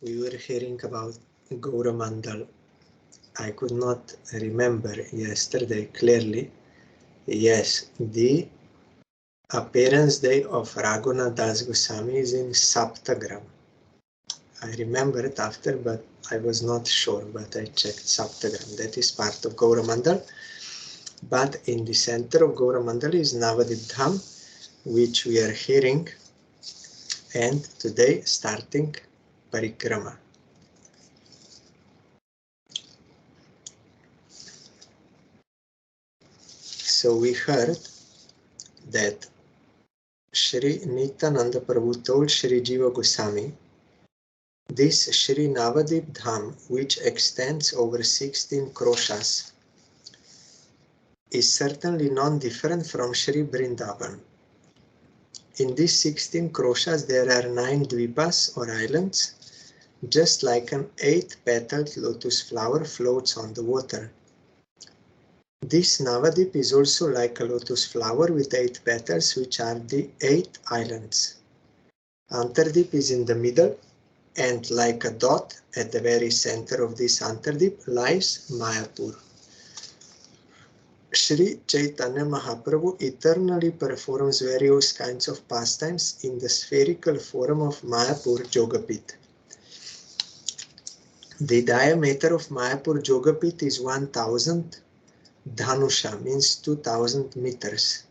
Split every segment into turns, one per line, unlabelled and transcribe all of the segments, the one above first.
we were hearing about Gauramandal. I could not remember yesterday clearly. Yes, the appearance day of Raghunath Das Goswami is in Saptagram. I remembered after, but I was not sure, but I checked Saptagram. That is part of Gauramandal. But in the center of Gauramandal is Navadwip Dham, which we are hearing, and today starting Parikrama. So we heard that Shri Nityananda Prabhu told Shri Jiva Goswami, this Shri Navadwip Dham, which extends over 16 kroshas, is certainly non-different from Shri Vrindavan. In these 16 kroshas there are 9 dvipas or islands, just like an 8-petaled lotus flower floats on the water. This Navadwip is also like a lotus flower with 8 petals, which are the 8 islands. Antardip is in the middle, and like a dot at the very center of this Antardip lies Mayapur. Sri Chaitanya Mahaprabhu eternally performs various kinds of pastimes in the spherical form of Mayapur Jogapith. The diameter of Mayapur Jogapith is 1000 dhanusha, means 2000 meters,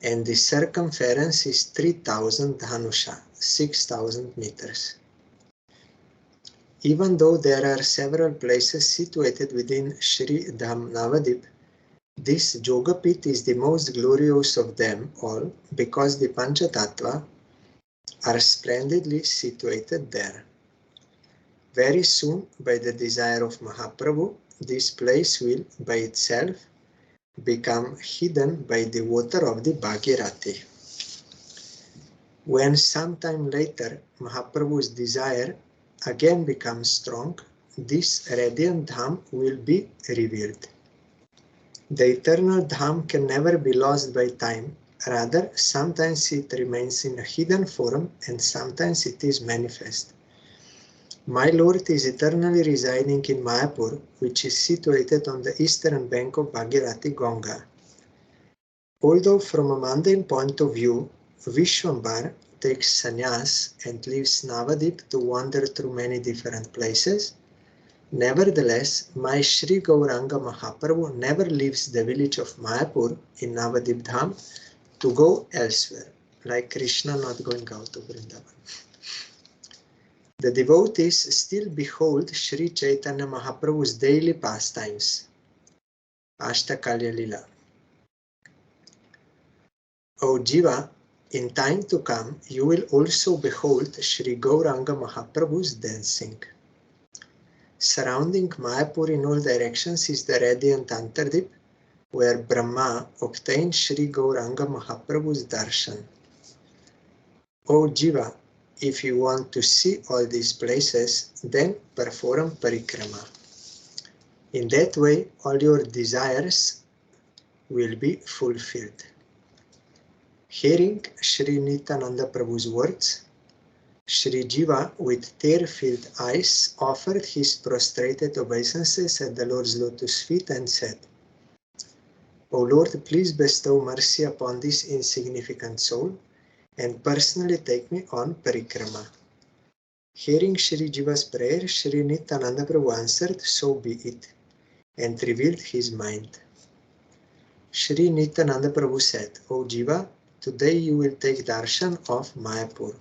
and the circumference is 3000 dhanusha, 6000 meters. Even though there are several places situated within Shri Dham Navadwip, this Jogapith is the most glorious of them all because the Panchatattva are splendidly situated there. Very soon, by the desire of Mahaprabhu, this place will, by itself, become hidden by the water of the Bhagirathi. When sometime later Mahaprabhu's desire again becomes strong, this radiant Dham will be revealed. The eternal Dham can never be lost by time, rather sometimes it remains in a hidden form and sometimes it is manifest. My Lord is eternally residing in Mayapur, which is situated on the eastern bank of Bhagirathi Ganga. Although from a mundane point of view, Vishwambar takes sannyas and leaves Navadwip to wander through many different places, nevertheless, my Shri Gauranga Mahaprabhu never leaves the village of Mayapur in Navadwip Dham to go elsewhere, like Krishna not going out of Vrindavan. The devotees still behold Shri Chaitanya Mahaprabhu's daily pastimes, Ashtakalya Lila. O Jiva, in time to come, you will also behold Shri Gauranga Mahaprabhu's dancing. Surrounding Mayapur in all directions is the radiant Antardip, where Brahma obtained Shri Gauranga Mahaprabhu's darshan. O Jiva, if you want to see all these places, then perform Parikrama. In that way, all your desires will be fulfilled. Hearing Shri Nityananda Prabhu's words, Shri Jiva, with tear-filled eyes, offered his prostrated obeisances at the Lord's lotus feet and said, O Lord, please bestow mercy upon this insignificant soul and personally take me on Parikrama. Hearing Shri Jiva's prayer, Shri Nityananda Prabhu answered, so be it, and revealed his mind. Shri Nityananda Prabhu said, O Jiva, today you will take darshan of Mayapur,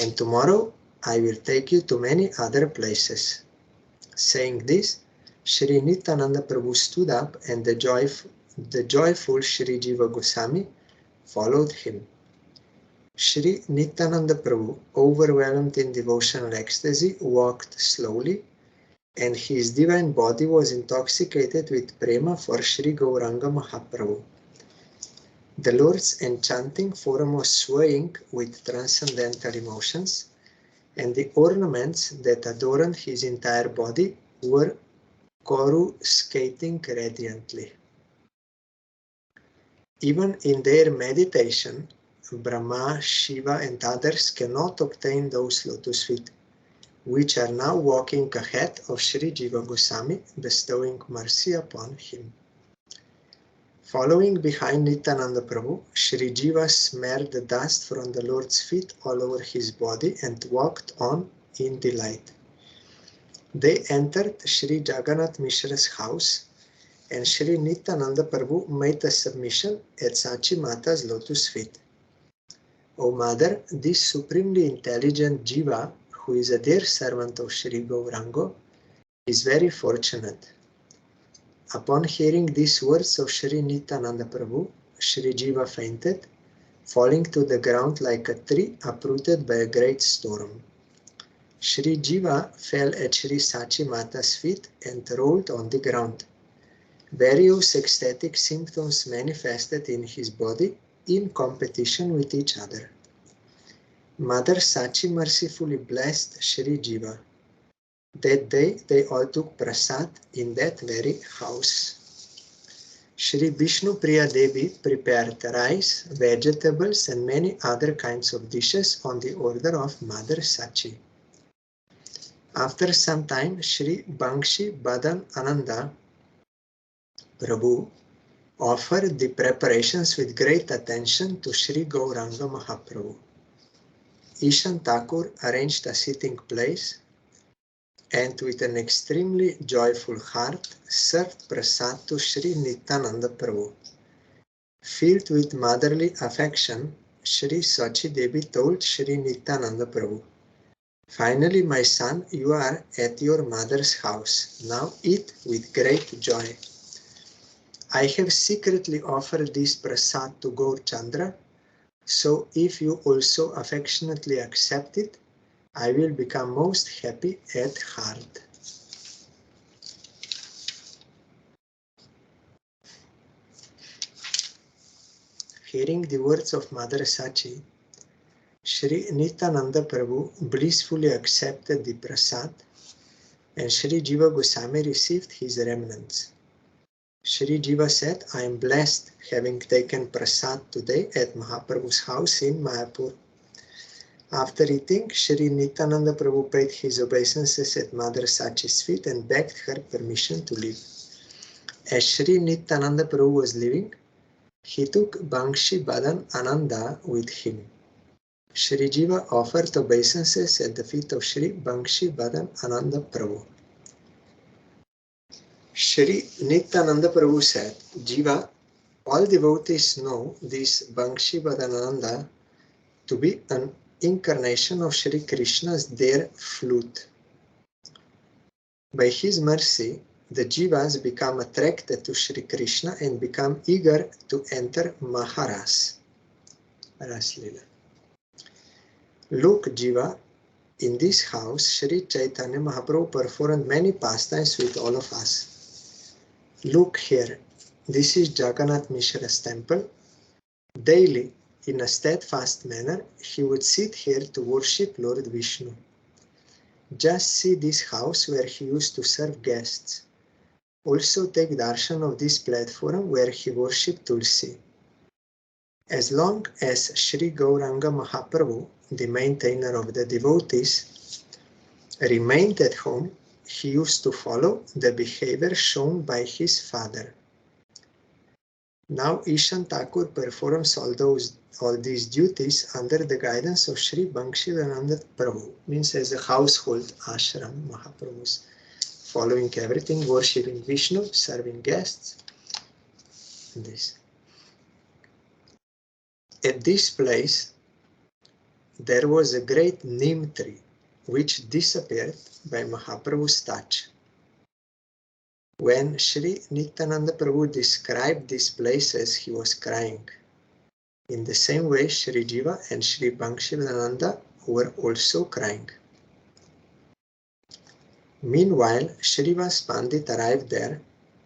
and tomorrow I will take you to many other places. Saying this, Shri Nityananda Prabhu stood up and the joyful Shri Jiva Goswami followed him. Shri Nityananda Prabhu, overwhelmed in devotional ecstasy, walked slowly, and his divine body was intoxicated with prema for Shri Gauranga Mahaprabhu. The Lord's enchanting form was swaying with transcendental emotions, and the ornaments that adorned his entire body were coruscating radiantly. Even in their meditation, Brahma, Shiva, and others cannot obtain those lotus feet, which are now walking ahead of Sri Jiva Goswami, bestowing mercy upon him. Following behind Nityananda Prabhu, Sri Jiva smeared the dust from the Lord's feet all over his body and walked on in delight. They entered Sri Jagannath Mishra's house, and Sri Nityananda Prabhu made a submission at Sachi Mata's lotus feet. O Mother, this supremely intelligent Jiva, who is a dear servant of Sri Gauranga, is very fortunate. Upon hearing these words of Sri Nityananda Prabhu, Sri Jiva fainted, falling to the ground like a tree uprooted by a great storm. Sri Jiva fell at Sri Sachi Mata's feet and rolled on the ground. Various ecstatic symptoms manifested in his body in competition with each other. Mother Sachi mercifully blessed Sri Jiva. That day they all took prasad in that very house. Sri Vishnu Priya Devi prepared rice, vegetables and many other kinds of dishes on the order of Mother Sachi. After some time, Sri Bangshi Madan Ananda Prabhu offered the preparations with great attention to Sri Gauranga Mahaprabhu. Ishan Thakur arranged a sitting place and with an extremely joyful heart served prasad to Sri Nityananda Prabhu. Filled with motherly affection, Sri Sachi Devi told Sri Nityananda Prabhu, "Finally, my son, you are at your mother's house. Now eat with great joy. I have secretly offered this prasad to Gaur Chandra, so if you also affectionately accept it, I will become most happy at heart." Hearing the words of Mother Sachi, Sri Nityananda Prabhu blissfully accepted the prasad, and Sri Jiva Goswami received his remnants. Sri Jiva said, "I am blessed having taken prasad today at Mahaprabhu's house in Mayapur." After eating, Sri Nityananda Prabhu paid his obeisances at Mother Sachi's feet and begged her permission to leave. As Sri Nityananda Prabhu was leaving, he took Bangshi Madan Ananda with him. Sri Jiva offered obeisances at the feet of Sri Bangshi Madan Ananda Prabhu. Sri Nityananda Prabhu said, "Jiva, all devotees know this Bangshi Madan Ananda to be an incarnation of Sri Krishna's dear flute. By his mercy, the Jivas become attracted to Sri Krishna and become eager to enter Maharas. Raslila. Look, Jiva, in this house, Sri Chaitanya Mahaprabhu performed many pastimes with all of us. Look here, this is Jagannath Mishra's temple. Daily, in a steadfast manner, he would sit here to worship Lord Vishnu. Just see this house where he used to serve guests. Also take darshan of this platform where he worshipped Tulsi. As long as Sri Gauranga Mahaprabhu, the maintainer of the devotees, remained at home, he used to follow the behavior shown by his father. Now Ishan Thakur performs all these duties under the guidance of Sri Bhangshivananda Prabhu, means as a household ashram Mahaprabhu's, following everything, worshipping Vishnu, serving guests. This. At this place, there was a great neem tree, which disappeared by Mahaprabhu's touch. When Sri Nityananda Prabhu described these places, he was crying. In the same way, Sri Jiva and Sri Bhangshivananda were also crying. Meanwhile, Srivas Pandit arrived there,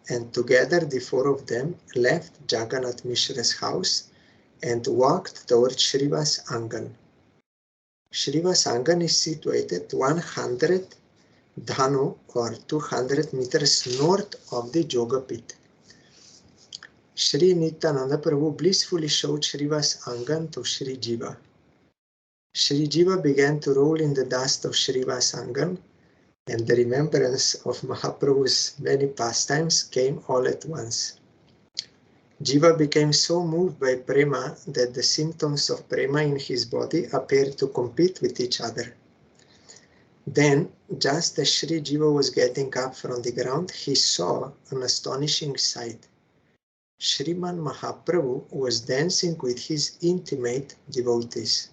and together the four of them left Jagannath Mishra's house and walked towards Srivas Angan. Srivas Angan is situated 100 dhanu or 200 meters north of the Jogapit. Sri Nityananda Prabhu blissfully showed Srivas Angan to Sri Jiva. Sri Jiva began to roll in the dust of Srivasangan, and the remembrance of Mahaprabhu's many pastimes came all at once. Jiva became so moved by prema that the symptoms of prema in his body appeared to compete with each other. Then, just as Sri Jiva was getting up from the ground, he saw an astonishing sight. Sriman Mahaprabhu was dancing with his intimate devotees.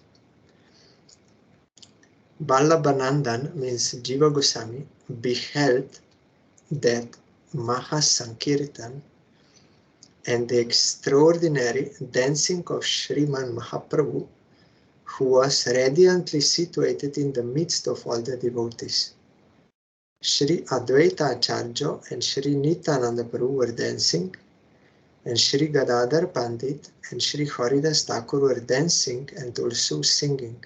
Vallabhanandan, means Jiva Goswami, beheld that Mahasankirtan and the extraordinary dancing of Sriman Mahaprabhu, who was radiantly situated in the midst of all the devotees. Sri Advaita Acharya and Sri Nityananda Prabhu were dancing, and Sri Gadadhar Pandit and Sri Haridas Thakur were dancing and also singing.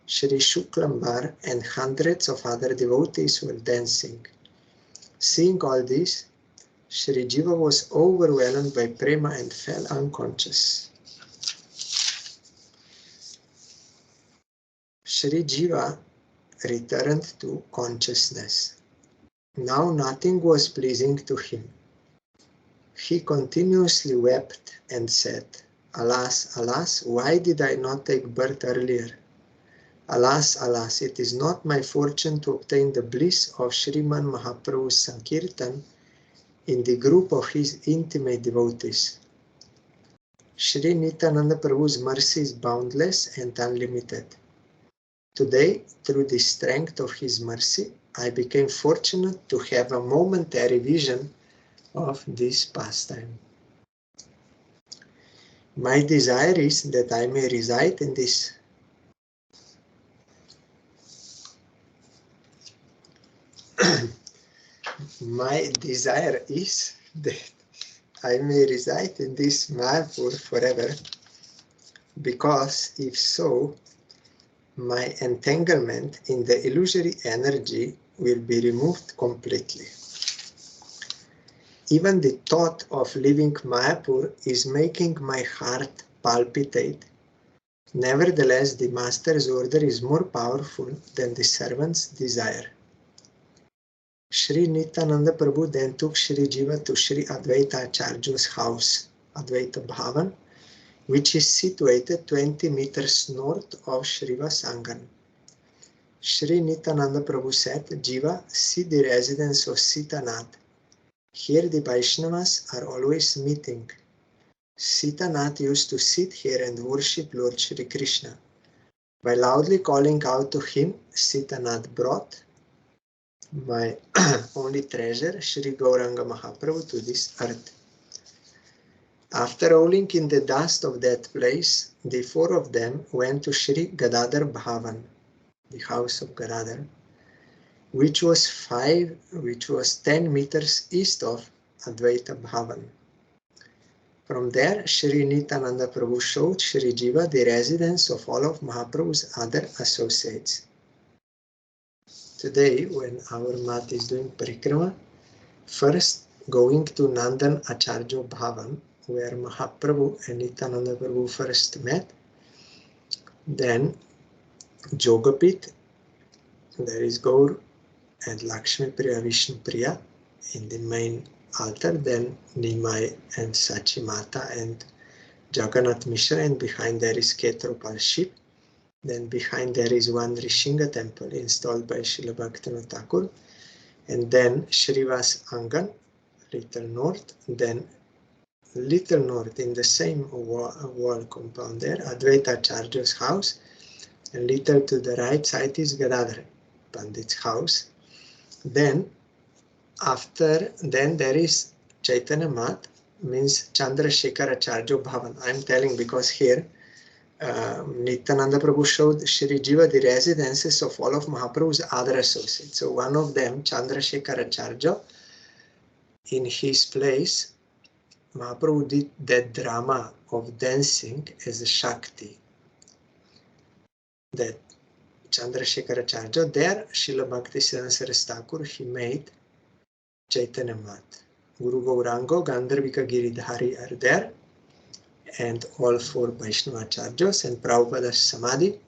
Sri Shuklambar and hundreds of other devotees were dancing. Seeing all this, Sri Jiva was overwhelmed by prema and fell unconscious. Sri Jiva returned to consciousness. Now nothing was pleasing to him. He continuously wept and said, "Alas, alas, why did I not take birth earlier? Alas, alas, it is not my fortune to obtain the bliss of Sriman Mahaprabhu's Sankirtan in the group of his intimate devotees. Sri Nityananda Prabhu's mercy is boundless and unlimited. Today, through the strength of his mercy, I became fortunate to have a momentary vision of this pastime. My desire is that I may reside in this My desire is that I may reside in this Mayapur forever, because if so, my entanglement in the illusory energy will be removed completely. Even the thought of leaving Mayapur is making my heart palpitate. Nevertheless, the master's order is more powerful than the servant's desire. Sri Nityananda Prabhu then took Sri Jiva to Sri Advaita Acharya's house, Advaita Bhavan, which is situated 20 meters north of Srivasangan. Sri Nityananda Prabhu said, "Jiva, see the residence of Sitanath. Here the Vaishnavas are always meeting. Sitanath used to sit here and worship Lord Shri Krishna. By loudly calling out to him, Sitanath brought my only treasure, Shri Gauranga Mahaprabhu, to this earth." After rolling in the dust of that place, the four of them went to Shri Gadadhar Bhavan, the house of Gadadhar, which was 10 meters east of Advaita Bhavan. From there, Shri Nityananda Prabhu showed Shri Jiva the residence of all of Mahaprabhu's other associates. Today, when our mat is doing Parikrama, first going to Nandan Acharya Bhavan, where Mahaprabhu and Nityananda Prabhu first met, then Jogapit, there is Gaur and Lakshmi Priya, Vishnu Priya in the main altar, then Nimai and Sachi Mata and Jagannath Mishra, and behind there is Ketropal Ship. Then behind there is one Rishinga temple installed by Srila Bhaktivinoda Thakur, and then Srivas Angan, little north, then little north in the same wall compound there, Advaita Acharya's house, and little to the right side is Gadadhar Pandit's house. Then there is Chaitanya Mat, means Chandrasekhar Acharya Bhavan. I'm telling because here Nityananda Prabhu showed Shri Jiva the residences of all of Mahaprabhu's other associates. So one of them, Chandrasekhar Acharya, in his place, Mahaprabhu did that drama of dancing as a Shakti. That Chandrasekhar Acharya, there Srila Bhaktisiddhanta Saraswati Thakur, he made Chaitanya Mat. Guru Gaurango, Gandharvika Giridhari are there, and all four Vaishnava Acharyas and Prabhupada's Samadhi.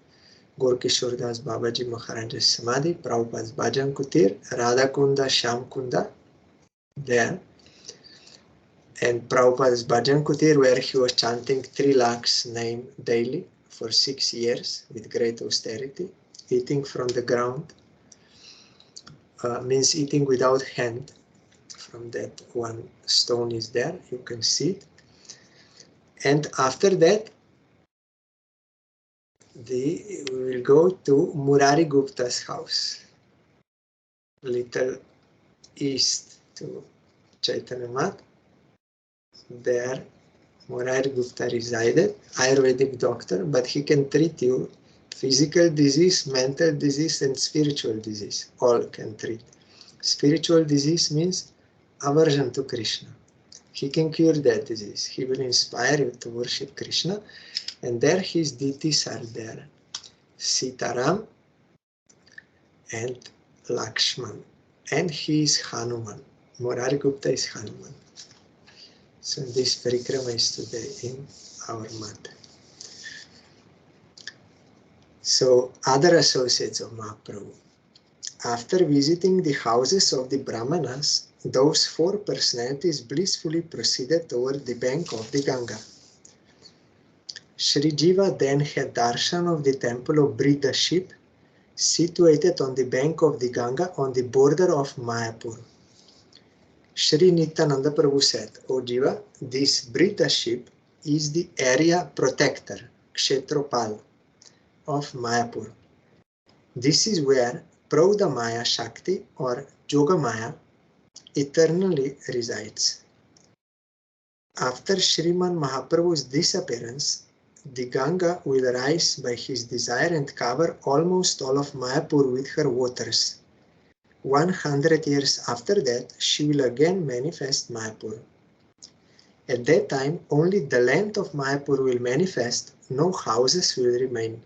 Gorkishore Das Babaji Maharaj's Samadhi, Prabhupada's Bhajan Kutir, Radhakunda, Shyam Kunda, there. And Prabhupada's Bhajan Kutir, where he was chanting 3 lakhs name daily for 6 years with great austerity, eating from the ground, means eating without hand. From that one stone is there, you can see it. And after that, we will go to Murari Gupta's house, little east to Chaitanya Math. There Murari Gupta resided, Ayurvedic doctor, but he can treat you physical disease, mental disease, and spiritual disease. All can treat. Spiritual disease means aversion to Krishna. He can cure that disease. He will inspire you to worship Krishna, and there his deities are there. Sitaram and Lakshman, and he is Hanuman. Murari Gupta is Hanuman. So this Parikrama is today in our mat. So other associates of Mahaprabhu. After visiting the houses of the Brahmanas, those 4 personalities blissfully proceeded toward the bank of the Ganga. Sri Jiva then had darshan of the temple of Brida ship, situated on the bank of the Ganga on the border of Mayapur. Sri Nityananda Prabhu said, O Jiva, this Brida ship is the area protector, Kshetropal, of Mayapur. This is where Praudamaya Shakti or Jogamaya eternally resides. After Sriman Mahaprabhu's disappearance, the Ganga will rise by his desire and cover almost all of Mayapur with her waters. 100 years after that, she will again manifest Mayapur. At that time, only the land of Mayapur will manifest, no houses will remain.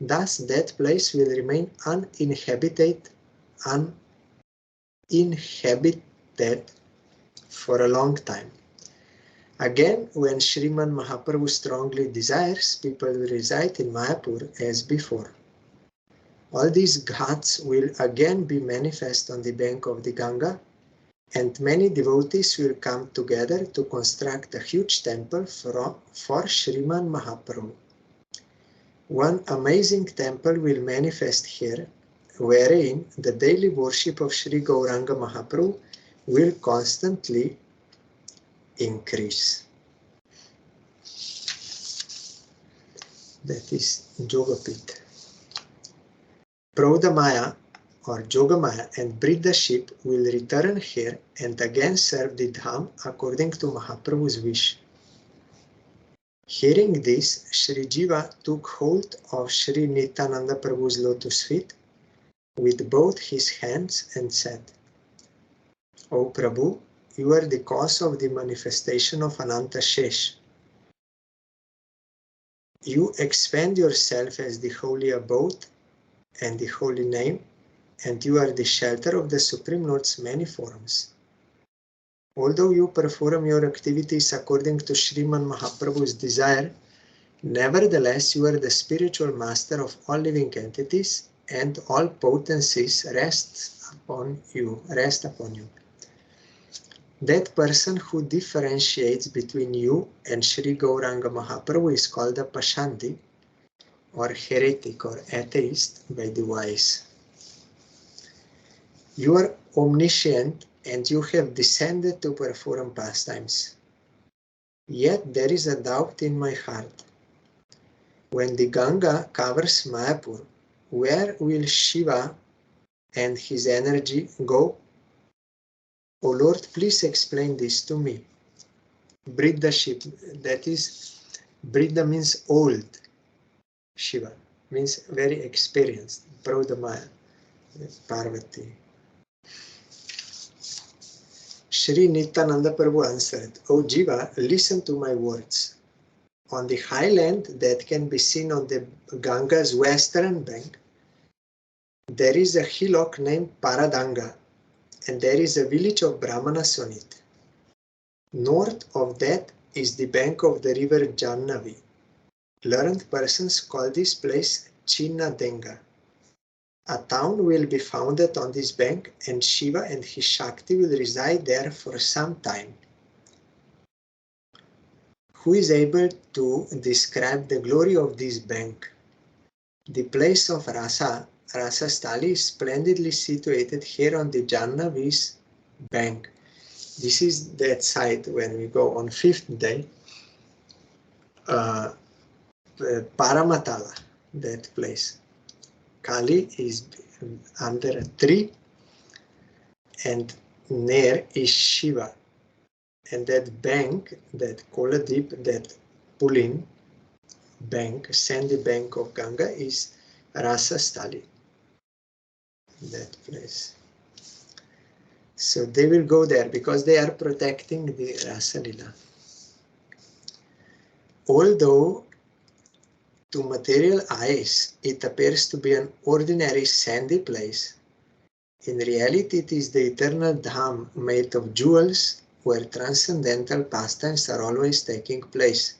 Thus, that place will remain uninhabited for a long time. Again, when Sriman Mahaprabhu strongly desires, people will reside in Mayapur as before. All these ghats will again be manifest on the bank of the Ganga, and many devotees will come together to construct a huge temple for Sriman Mahaprabhu. One amazing temple will manifest here, wherein the daily worship of Sri Gauranga Mahaprabhu will constantly increase. That is Jogapit. Praudamaya or Jogamaya and Brida ship will return here and again serve the Dham according to Mahaprabhu's wish. Hearing this, Sri Jiva took hold of Sri Nityananda Prabhu's lotus feet with both his hands and said, O Prabhu, you are the cause of the manifestation of Ananta Shesh. You expand yourself as the holy abode and the holy name, and you are the shelter of the Supreme Lord's many forms. Although you perform your activities according to Sriman Mahaprabhu's desire, nevertheless you are the spiritual master of all living entities, and all potencies rest upon you. That person who differentiates between you and Sri Gauranga Mahaprabhu is called a Pashanti, or heretic or atheist by the wise. You are omniscient and you have descended to perform pastimes. Yet there is a doubt in my heart. When the Ganga covers Mayapur, where will Shiva and his energy go? O Lord, please explain this to me. Brida ship, that is, Brida means old. Shiva means very experienced. Praudamaya, Parvati. Sri Nityananda Prabhu answered, O Jiva, listen to my words. On the high land that can be seen on the Ganga's western bank, there is a hillock named Paradanga, and there is a village of Brahmanas on it. North of that is the bank of the river Jannavi. Learned persons call this place Chinnadenga. A town will be founded on this bank, and Shiva and his Shakti will reside there for some time. Who is able to describe the glory of this bank? The place of Rasa Stali, is splendidly situated here on the Jannavi's bank. This is that site when we go on 5th day. Paramatala, that place. Kali is under a tree, and near is Shiva. And that bank, that Koladip, that Pulin bank, sandy bank of Ganga, is Rasa Stali, that place. So they will go there because they are protecting the Rasa Lila. Although to material eyes it appears to be an ordinary sandy place, in reality it is the eternal Dham made of jewels where transcendental pastimes are always taking place.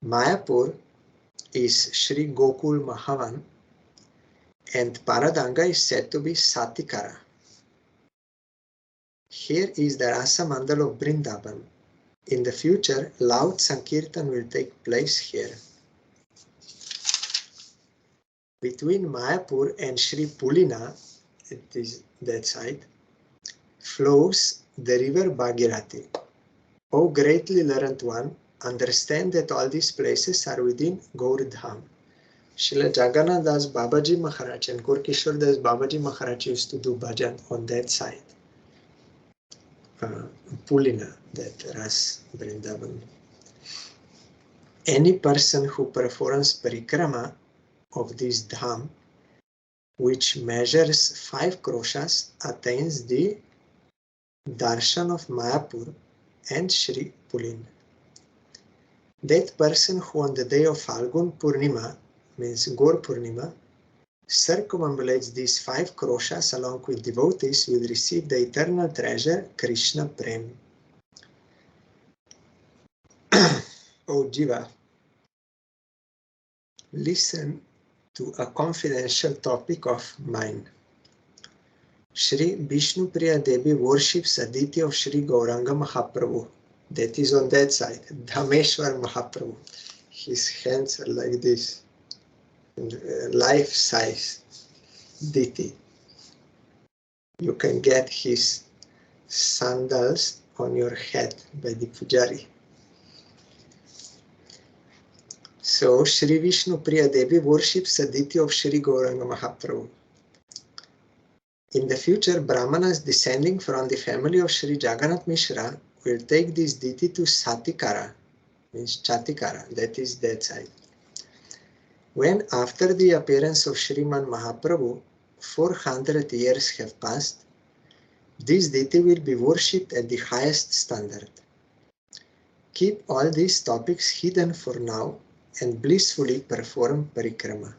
Mayapur is Sri Gokul Mahavan, and Paradanga is said to be Satikara. Here is the Rasa Mandal of Vrindavan. In the future, loud Sankirtan will take place here. Between Mayapur and Sri Pulina, it is that side, flows the river Bhagirathi. O greatly learned one, understand that all these places are within Gaurdham. Srila Jagannath Das Babaji Maharaj and Gorkishore Das Babaji Maharaj used to do bhajan on that side. Pulina, that Ras Vrindavan. Any person who performs Parikrama of this Dham, which measures 5 kroshas, attains the darshan of Mayapur and Sri Pulin. That person who on the day of Falgun Purnima, means Gaur Purnima, circumambulates these 5 kroshas along with devotees will receive the eternal treasure Krishna Prem. O Jiva, listen to a confidential topic of mine. Shri Vishnupriya Devi worships a deity of Shri Gauranga Mahaprabhu. That is on that side, Dhameshwar Mahaprabhu. His hands are like this, life-size deity. You can get his sandals on your head by the pujari. So Shri Vishnupriya Devi worships a deity of Shri Gauranga Mahaprabhu. In the future, Brahmanas descending from the family of Shri Jagannath Mishra will take this deity to Satikara, means Chatikara, that is that side. When after the appearance of Shriman Mahaprabhu, 400 years have passed, this deity will be worshipped at the highest standard. Keep all these topics hidden for now and blissfully perform Parikrama.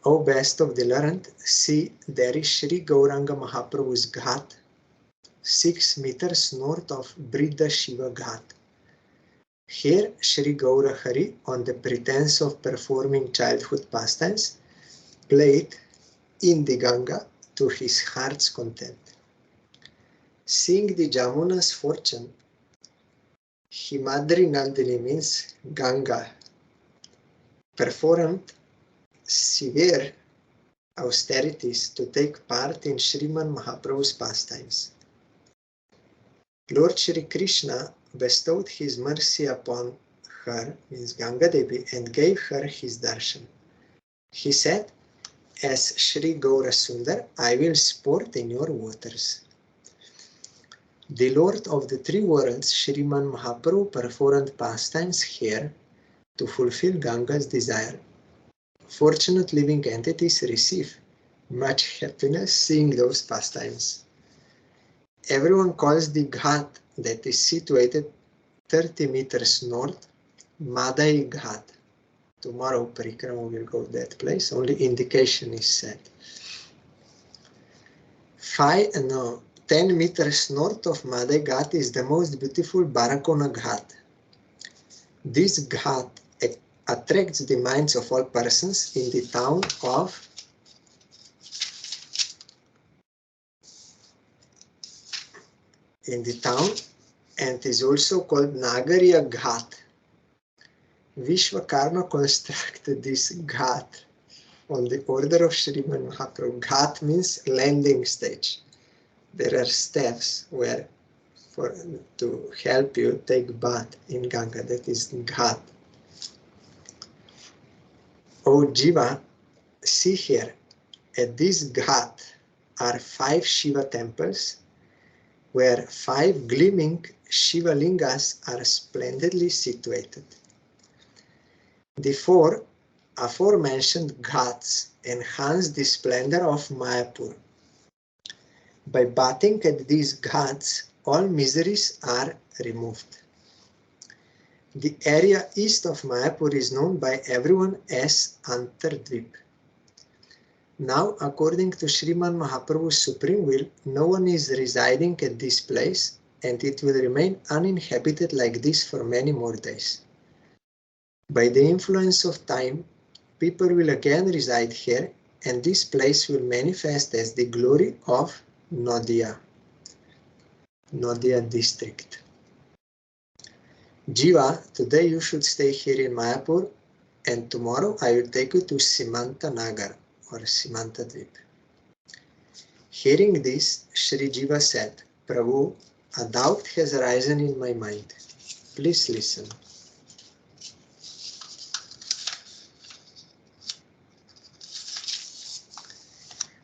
O best of the learned, see, there is Shri Gauranga Mahaprabhu's Ghat, 6 meters north of Briddha Shiva Ghat. Here, Shri Gaura Hari, on the pretense of performing childhood pastimes, played in the Ganga to his heart's content. Seeing the Jamuna's fortune, Himadri Nandini, means Ganga, performed severe austerities to take part in Sriman Mahaprabhu's pastimes. Lord Shri Krishna bestowed his mercy upon her, means Ganga Devi, and gave her his darshan. He said, as Shri Gaura Sundar, I will sport in your waters. The Lord of the 3 worlds, Shriman Mahaprabhu, performed pastimes here to fulfill Ganga's desire. Fortunate living entities receive much happiness seeing those pastimes. Everyone calls the Ghat that is situated 30 meters north, Madai Ghat. Tomorrow Parikrama will go that place, only indication is said. 10 meters north of Madai Ghat is the most beautiful Barakona Ghat. This Ghat attracts the minds of all persons in the town and is also called Nagariya Ghat. Vishwakarma constructed this Ghat on the order of Sriman Mahaprabhu. Ghat means landing stage. There are steps where to help you take bath in Ganga. That is Ghat. O Jiva, see here, at this Ghat are 5 Shiva temples where 5 gleaming Shiva lingas are splendidly situated. The 4 aforementioned Ghats enhance the splendor of Mayapur. By bathing at these Ghats, all miseries are removed. The area east of Mayapur is known by everyone as Antardvip. Now, according to Sriman Mahaprabhu's supreme will, no one is residing at this place, and it will remain uninhabited like this for many more days. By the influence of time, people will again reside here, and this place will manifest as the glory of Nadia district. Jiva, today you should stay here in Mayapur, and tomorrow I will take you to Simanta Nagar or Simantadvip. Hearing this, Shri Jiva said, Prabhu, a doubt has arisen in my mind. Please listen.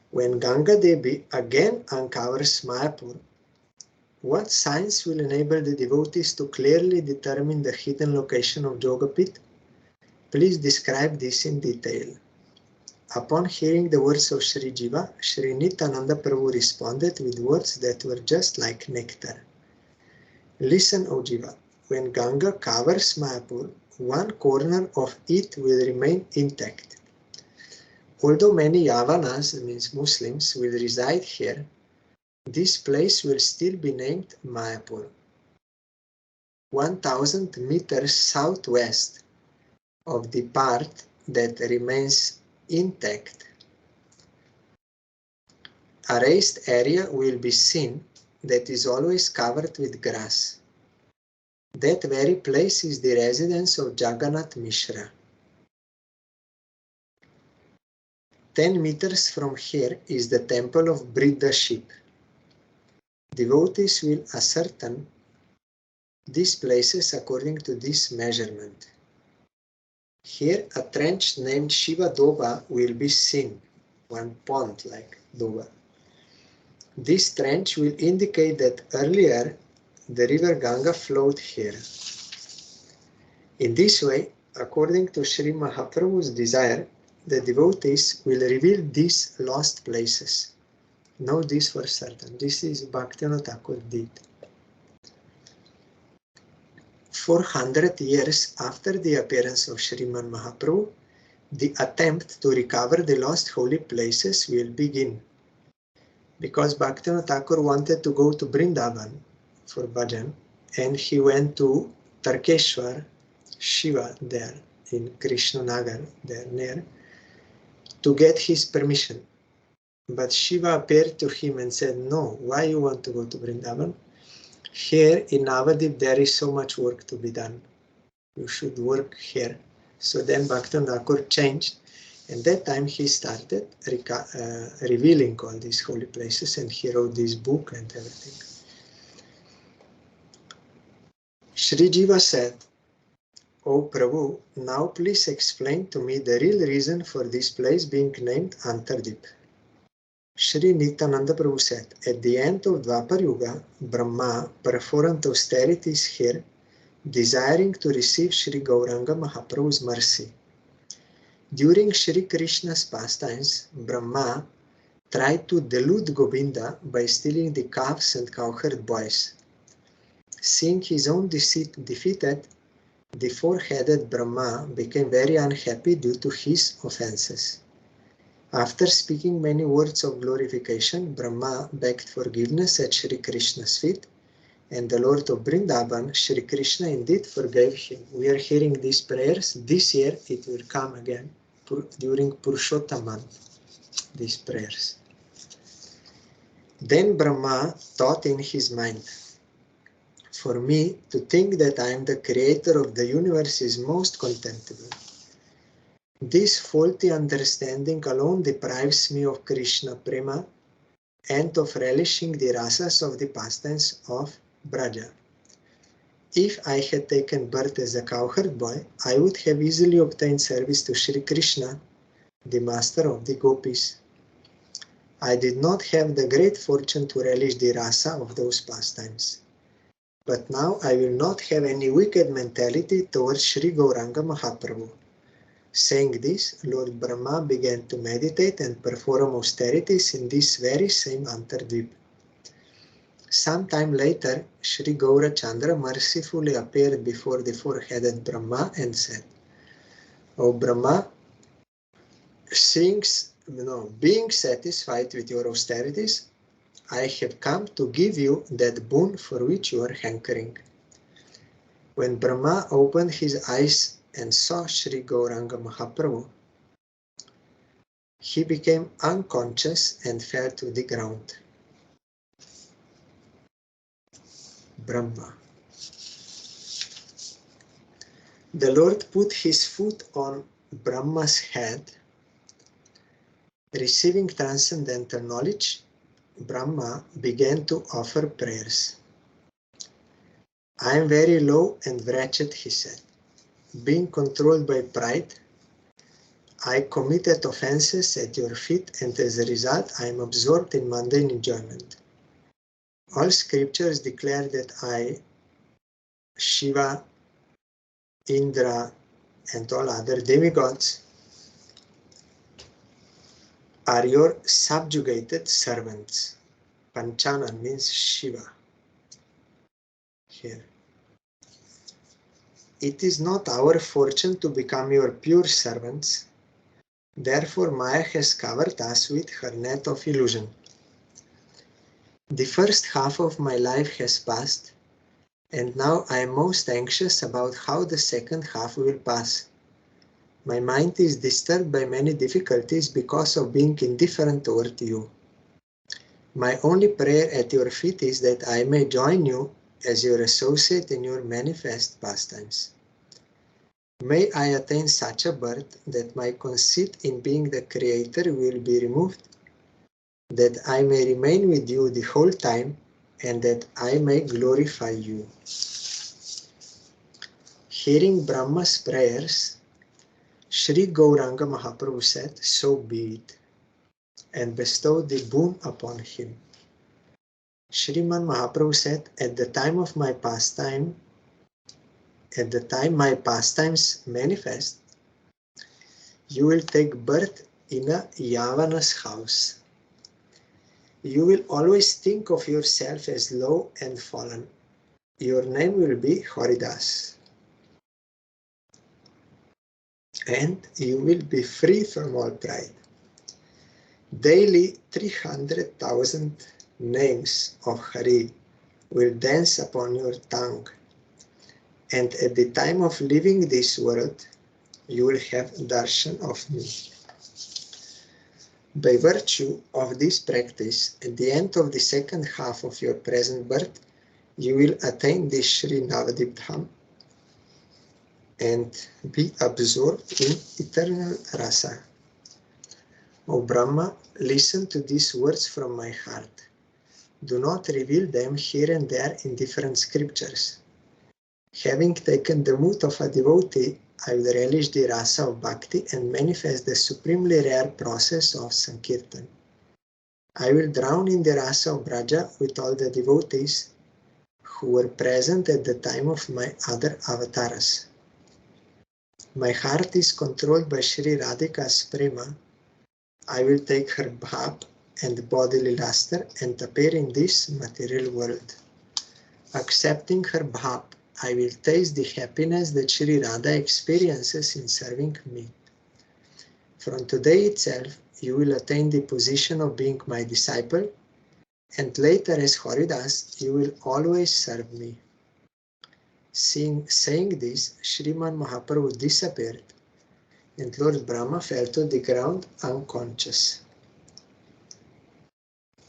When Ganga Devi again uncovers Mayapur, what science will enable the devotees to clearly determine the hidden location of Jogapith? Please describe this in detail. Upon hearing the words of Shri Jiva, Shri Nityananda Prabhu responded with words that were just like nectar. Listen, O Jiva, when Ganga covers Mayapur, one corner of it will remain intact. Although many Yavanas, means Muslims, will reside here, this place will still be named Mayapur. 1,000 meters southwest of the part that remains intact, a raised area will be seen that is always covered with grass. That very place is the residence of Jagannath Mishra. 10 meters from here is the temple of Briddha sheep. Devotees will ascertain these places according to this measurement. Here a trench named Shiva Doba will be seen, one pond like Doba. This trench will indicate that earlier the river Ganga flowed here. In this way, according to Sri Mahaprabhu's desire, the devotees will reveal these lost places. Know this for certain. This is Bhaktivinoda Thakur did. 400 years after the appearance of Sriman Mahaprabhu, the attempt to recover the lost holy places will begin. Because Bhaktivinoda Thakur wanted to go to Vrindavan for bhajan, and he went to Tarkeshwar, Shiva there in Krishna Nagar, there near, to get his permission. But Shiva appeared to him and said, no, why you want to go to Vrindavan? Here in Navadwip there is so much work to be done. You should work here. So then Bhaktivinoda Thakur changed, and that time he started revealing all these holy places, and he wrote this book and everything. Shri Jiva said, O Prabhu, now please explain to me the real reason for this place being named Antardvip. Shri Nityananda Prabhu said, at the end of Dwapar Yuga, Brahma performed austerities here, desiring to receive Shri Gauranga Mahaprabhu's mercy. During Shri Krishna's pastimes, Brahma tried to delude Govinda by stealing the calves and cowherd boys. Seeing his own deceit defeated, the four-headed Brahma became very unhappy due to his offenses. After speaking many words of glorification, Brahma begged forgiveness at Shri Krishna's feet and the Lord of Vrindavan, Shri Krishna indeed forgave him. We are hearing these prayers. This year it will come again during Purushottam month, these prayers. Then Brahma thought in his mind, for me to think that I am the creator of the universe is most contemptible. This faulty understanding alone deprives me of Krishna Prema and of relishing the rasas of the pastimes of Braja. If I had taken birth as a cowherd boy, I would have easily obtained service to Shri Krishna, the master of the gopis. I did not have the great fortune to relish the rasa of those pastimes. But now I will not have any wicked mentality towards Shri Gauranga Mahaprabhu. Saying this, Lord Brahma began to meditate and perform austerities in this very same Antardvip. Some time later, Shri Gaurachandra mercifully appeared before the four-headed Brahma and said, O Brahma, being satisfied with your austerities, I have come to give you that boon for which you are hankering. When Brahma opened his eyes and saw Shri Gauranga Mahaprabhu, he became unconscious and fell to the ground. Brahma. The Lord put his foot on Brahma's head. Receiving transcendental knowledge, Brahma began to offer prayers. I am very low and wretched, he said. Being controlled by pride, I committed offenses at your feet, and as a result I am absorbed in mundane enjoyment. All scriptures declare that I, Shiva, Indra, and all other demigods are your subjugated servants. Panchana means Shiva. Here. It is not our fortune to become your pure servants. Therefore, Maya has covered us with her net of illusion. The first half of my life has passed, and now I am most anxious about how the second half will pass. My mind is disturbed by many difficulties because of being indifferent toward you. My only prayer at your feet is that I may join you as your associate in your manifest pastimes. May I attain such a birth that my conceit in being the creator will be removed, that I may remain with you the whole time, and that I may glorify you. Hearing Brahma's prayers, Shri Gauranga Mahaprabhu said, so be it, and bestowed the boon upon him. Shriman Mahaprabhu said, at the time my pastimes manifest, you will take birth in a Yavana's house. You will always think of yourself as low and fallen. Your name will be Haridas. And you will be free from all pride. Daily 300,000 names of Hari will dance upon your tongue. And at the time of leaving this world, you will have darshan of me. By virtue of this practice, at the end of the second half of your present birth, you will attain the Shri Navadwip Dham and be absorbed in eternal rasa. O Brahma, listen to these words from my heart. Do not reveal them here and there in different scriptures. Having taken the mood of a devotee, I will relish the rasa of bhakti and manifest the supremely rare process of sankirtan. I will drown in the rasa of Braja with all the devotees who were present at the time of my other avatars. My heart is controlled by Shri Radhika's prema. I will take her bhab and bodily luster and appear in this material world. Accepting her bhab, I will taste the happiness that Shri Radha experiences in serving me. From today itself, you will attain the position of being my disciple, And later as Haridas, you will always serve me. Saying this, Sriman Mahaprabhu disappeared, and Lord Brahma fell to the ground unconscious.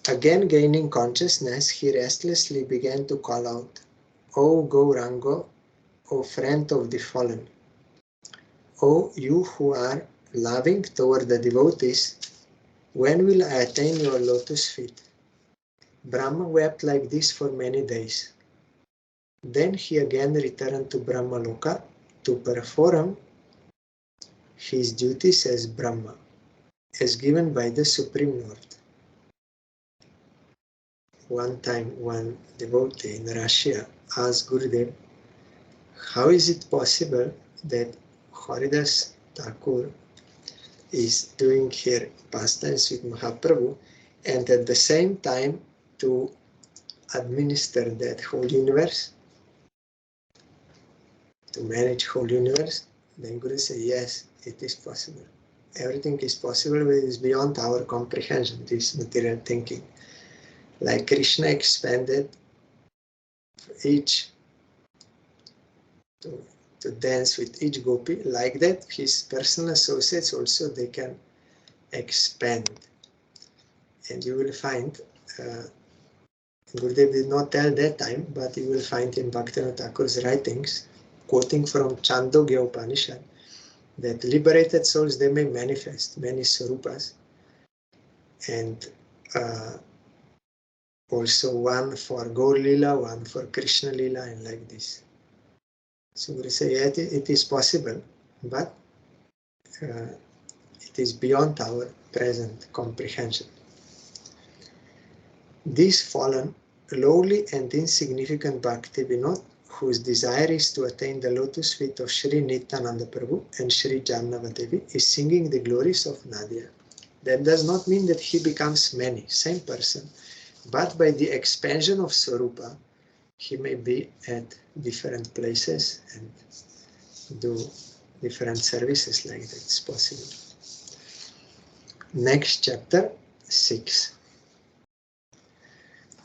Again gaining consciousness, he restlessly began to call out, O Gauranga, O friend of the fallen, O you who are loving toward the devotees, when will I attain your lotus feet? Brahma wept like this for many days. Then he again returned to Brahmaloka to perform his duties as Brahma, as given by the Supreme Lord. One time, one devotee in Russia asked Gurudev, how is it possible that Haridas Thakur is doing here pastimes with Mahaprabhu and at the same time to administer that whole universe, to manage whole universe? Then Guru said, yes, it is possible. Everything is possible, but it is beyond our comprehension, this material thinking. Like Krishna expanded each to dance with each gopi, like that his personal associates also, they can expand. And you will find, Gurudev did not tell that time, but you will find in Bhaktivinoda Thakur's writings, quoting from Chandogya Upanishad, that liberated souls, they may manifest many swarupas, and also one for Gaur Lila, one for Krishna Lila, and like this. So we say, yeah, it is possible, but it is beyond our present comprehension. This fallen, lowly and insignificant Bhakti Vinod, whose desire is to attain the lotus feet of Sri Nityananda Prabhu and Sri Jamnavadevi, is singing the glories of Nadia. That does not mean that he becomes many, same person, but by the expansion of Swarupa, he may be at different places and do different services like that. It's possible. Next chapter, 6.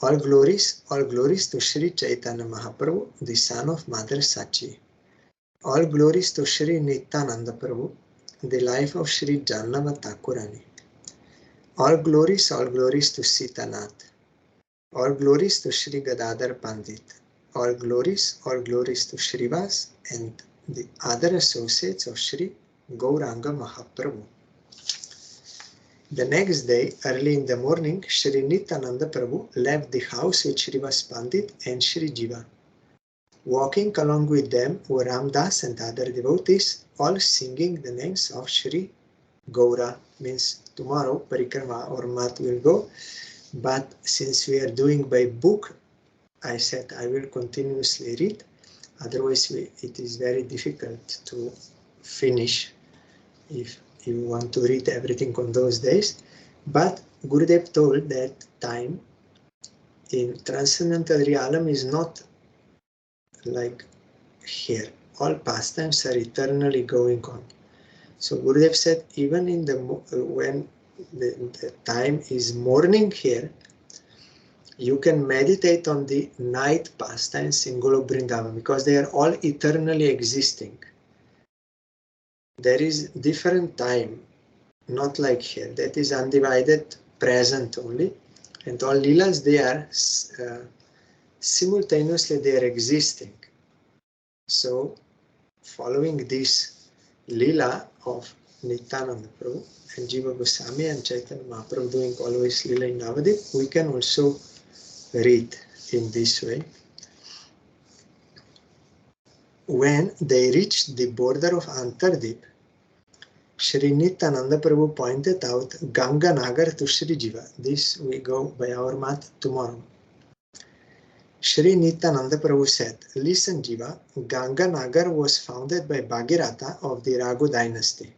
All glories to Sri Chaitanya Mahaprabhu, the son of Mother Sachi. All glories to Sri Nityananda Prabhu, the life of Sri Jannava Thakurani. All glories to Sitanath. All glories to Sri Gadadhar Pandit. All glories to Srivas and the other associates of Sri Gauranga Mahaprabhu. The next day, early in the morning, Sri Nityananda Prabhu left the house with Srivas Pandit and Sri Jiva. Walking along with them were Ramdas and other devotees, all singing the names of Sri Gaura. Means tomorrow Parikrama or Mat will go, but since we are doing by book, I said I will continuously read, otherwise it is very difficult to finish if you want to read everything on those days. But Gurudev told that time in transcendental realm is not like here. All pastimes are eternally going on. So Gurudev said, even in the when the time is morning here, you can meditate on the night pastimes in Golok Vrindavan because they are all eternally existing. There is different time, not like here. That is undivided present only, and all leelas, they are simultaneously they are existing. So, following this leela of Nityananda Prabhu and Jiva Goswami and Chaitanya Mahaprabhu doing always leela in Navadwip, we can also read in this way. When they reached the border of Antardip, Sri Nityananda Prabhu pointed out Ganga Nagar to Sri Jiva. This we go by our mat tomorrow. Sri Nityananda Prabhu said, listen Jiva, Ganga Nagar was founded by Bhagirath of the Raghu dynasty.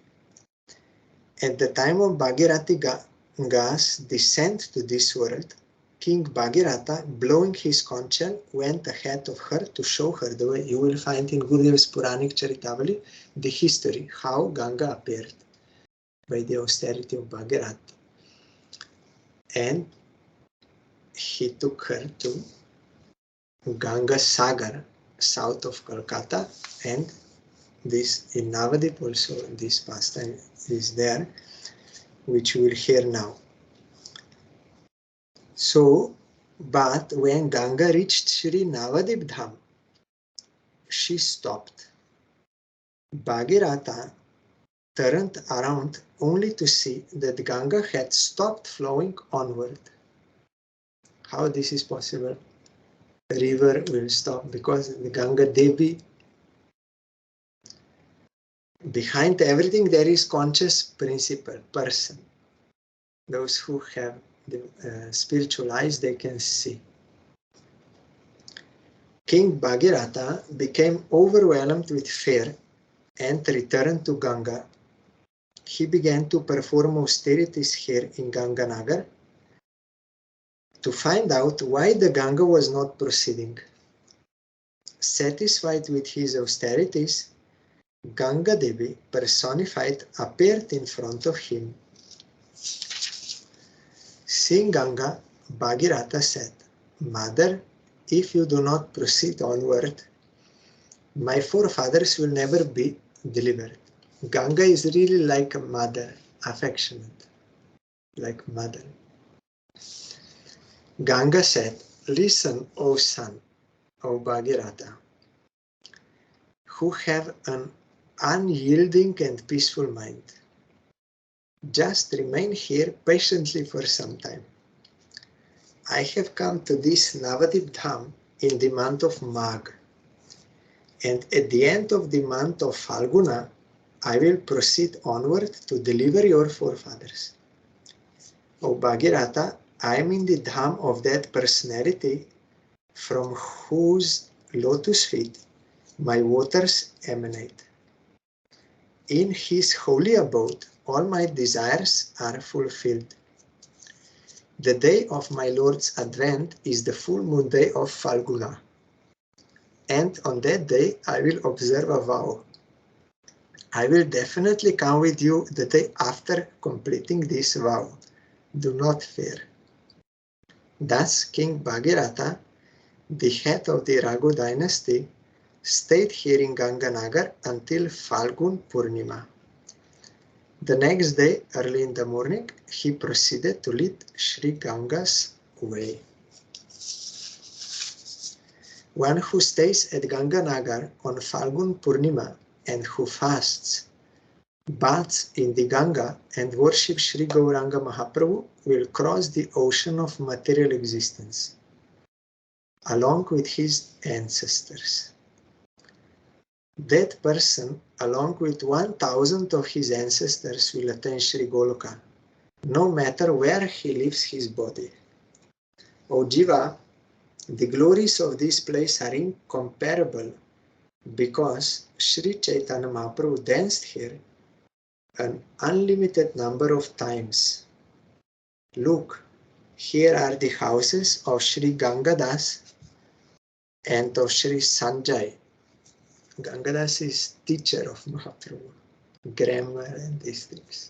At the time of Bhagirathi Ganga's descent to this world, King Bhagirath, blowing his conch shell, went ahead of her to show her the way. You will find in Gurudev's Puranic Charitavali the history, how Ganga appeared by the austerity of Bhagirath. And he took her to Ganga Sagar, south of Kolkata, and this in Navadwip also this pastime is there, which we will hear now. So, but when Ganga reached Shri Navadwip Dham, she stopped. Bhagirath turned around only to see that Ganga had stopped flowing onward. How this is possible? The river will stop because the Ganga Devi, behind everything there is conscious principle, person. Those who have the spiritual eyes, they can see. King Bhagirath became overwhelmed with fear and returned to Ganga. He began to perform austerities here in Ganganagar to find out why the Ganga was not proceeding. Satisfied with his austerities, Ganga Devi personified appeared in front of him. Seeing Ganga, Bhagirath said, "Mother, if you do not proceed onward, my forefathers will never be delivered." Ganga is really like a mother, affectionate, like mother. Ganga said, "Listen, O son, O Bhagirath, who have an unyielding and peaceful mind. Just remain here patiently for some time. I have come to this Navadwip Dham in the month of Magh, and at the end of the month of Falguna, I will proceed onward to deliver your forefathers. O Bhagirath, I am in the Dham of that personality from whose lotus feet my waters emanate. In his holy abode, all my desires are fulfilled. The day of my Lord's advent is the full moon day of Falguna, and on that day I will observe a vow. I will definitely come with you the day after completing this vow. Do not fear." Thus, King Bhagirath, the head of the Raghu dynasty, stayed here in Ganganagar until Falgun Purnima. The next day, early in the morning, he proceeded to lead Sri Ganga's way. One who stays at Ganganagar on Falgun Purnima and who fasts, baths in the Ganga and worships Sri Gauranga Mahaprabhu will cross the ocean of material existence, along with his ancestors. That person, along with 1,000 of his ancestors, will attain Sri Goloka, no matter where he leaves his body. O Jiva, the glories of this place are incomparable because Sri Chaitanya Mahaprabhu danced here an unlimited number of times. Look, here are the houses of Sri Gangadas and of Sri Sanjay. Gangadas is teacher of Mahaprabhu, grammar and these things.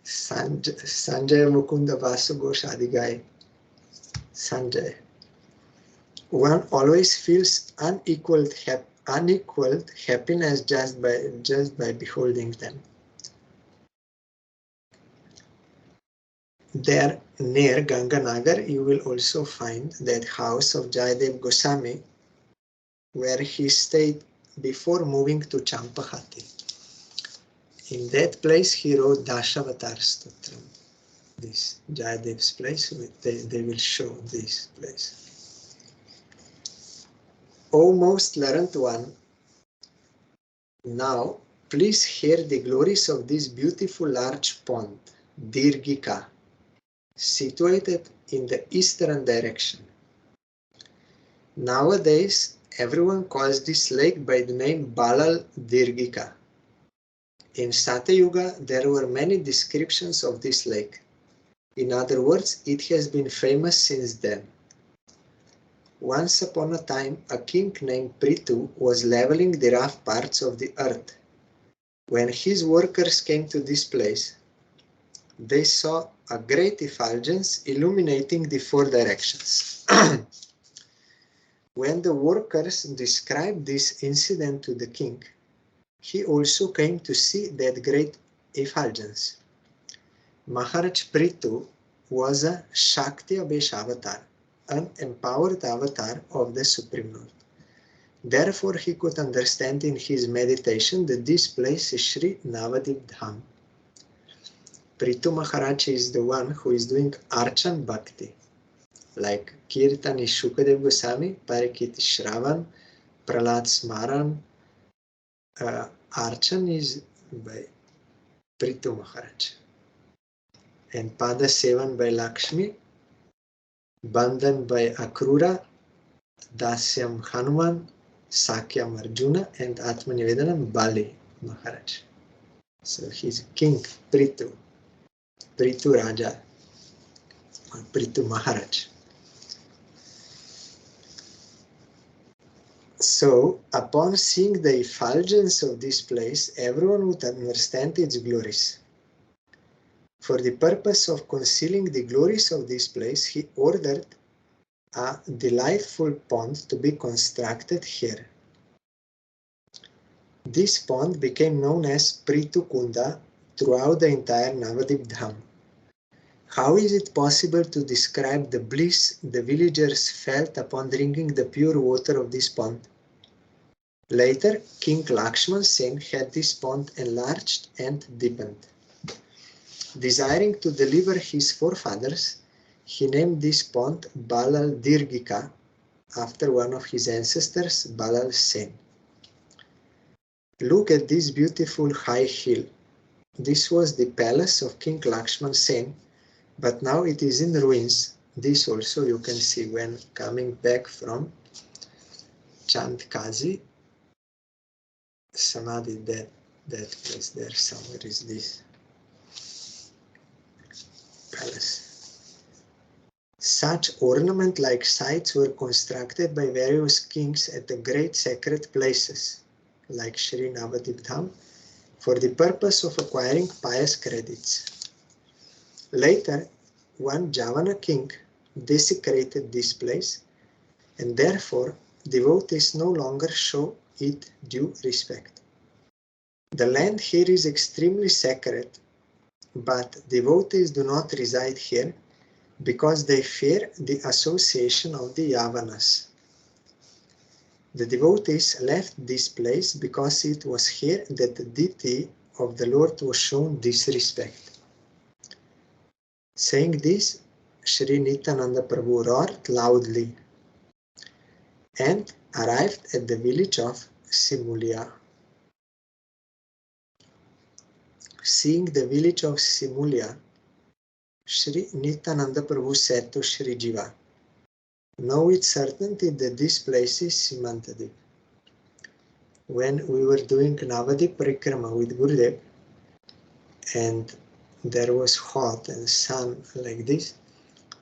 Sanjay Mukunda Vasu Goshadigai. Sanjay. One always feels unequaled happiness just by beholding them. There near Ganganagar you will also find that house of Jayadev Goswami where he stayed before moving to Champahati. In that place he wrote Dashavatar Stotram. This Jayadev's place, they will show this place. O most learned one, now please hear the glories of this beautiful large pond, Dirgika, situated in the eastern direction. Nowadays, everyone calls this lake by the name Balal Dirgika. In Satyuga, there were many descriptions of this lake. In other words, it has been famous since then. Once upon a time, a king named Prithu was leveling the rough parts of the earth. When his workers came to this place, they saw a great effulgence illuminating the four directions. When the workers described this incident to the king, he also came to see that great effulgence. Maharaj Prithu was a Shakti Abhesh avatar, an empowered avatar of the Supreme Lord. Therefore, he could understand in his meditation that this place is Sri Navadwip Dham. Prithu Maharaj is the one who is doing Archan Bhakti, like Kirtan is Shukadev Goswami, Parikit is Shravan, Prahlad Smaran. Archan is by Prithu Maharaj. And Pada Sevan by Lakshmi, Bandhan by Akrura, Dasyam Hanuman, Sakyam Arjuna, and Atmanivedanam Bali Maharaj. So he's King Prithu, Prithu Raja, or Prithu Maharaj. So, upon seeing the effulgence of this place, everyone would understand its glories. For the purpose of concealing the glories of this place, he ordered a delightful pond to be constructed here. This pond became known as Prithu Kunda throughout the entire Navadwip Dham. How is it possible to describe the bliss the villagers felt upon drinking the pure water of this pond? Later, King Lakshman Sen had this pond enlarged and deepened. Desiring to deliver his forefathers, he named this pond Balal Dirgika after one of his ancestors, Balal Sen. Look at this beautiful high hill. This was the palace of King Lakshman Sen, but now it is in ruins. This also you can see when coming back from Chandkazi. Samadhi, that place there somewhere is this palace. Such ornament-like sites were constructed by various kings at the great sacred places, like Sri Navadwip Dham, for the purpose of acquiring pious credits. Later, one Javana king desecrated this place, and therefore devotees no longer show it due respect. The land here is extremely sacred, but devotees do not reside here because they fear the association of the Yavanas. The devotees left this place because it was here that the deity of the Lord was shown disrespect. Saying this, Sri Nityananda Prabhu roared loudly and arrived at the village of Simulia. Seeing the village of Simulia, Sri Nityananda Prabhu said to Sri Jiva, "Know with certainty that this place is Simantadip." When we were doing Navadwip Parikrama with Gurudev, and there was hot and sun like this,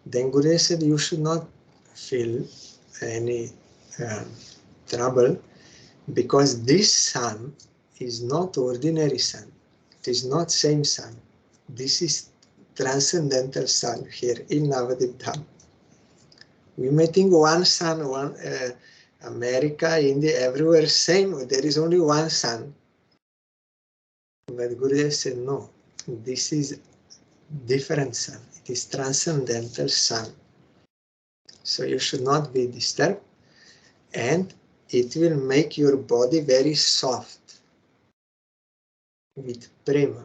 then Gurudev said you should not feel any trouble, because this sun is not ordinary sun. It is not same sun. This is transcendental sun here in Navadwip Dham. We may think one sun, one America, India, everywhere same. There is only one sun. But Gurudev said no. This is different sun. It is transcendental sun. So you should not be disturbed, and it will make your body very soft with prema.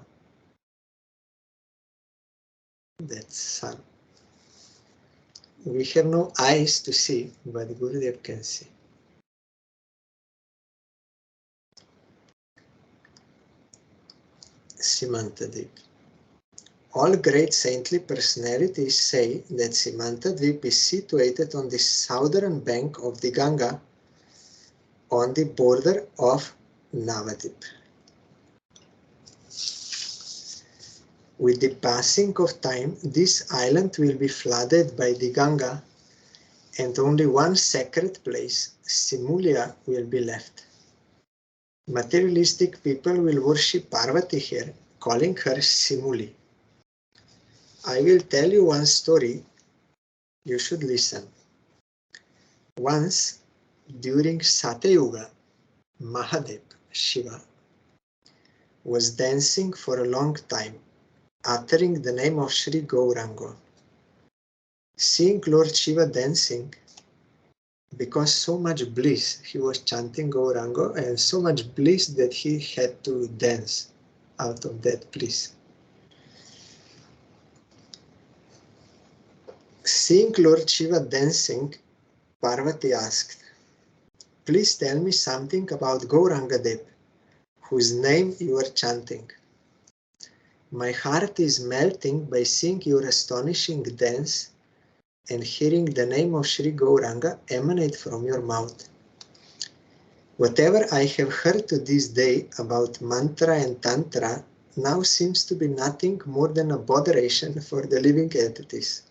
That sun. We have no eyes to see, but Gurudev can see. Simantadip. All great saintly personalities say that Simantadip is situated on the southern bank of the Ganga, on the border of Navadwip. With the passing of time, this island will be flooded by the Ganga, and only one sacred place, Simulia, will be left. Materialistic people will worship Parvati here, calling her Simuli. I will tell you one story. You should listen. Once, during Satyuga, Mahadev, Shiva, was dancing for a long time, uttering the name of Sri Gauranga. Seeing Lord Shiva dancing, because so much bliss, he was chanting Gauranga, and so much bliss that he had to dance out of that bliss. Seeing Lord Shiva dancing, Parvati asked, "Please tell me something about Gauranga Dev, whose name you are chanting. My heart is melting by seeing your astonishing dance and hearing the name of Sri Gauranga emanate from your mouth. Whatever I have heard to this day about mantra and tantra now seems to be nothing more than a botheration for the living entities.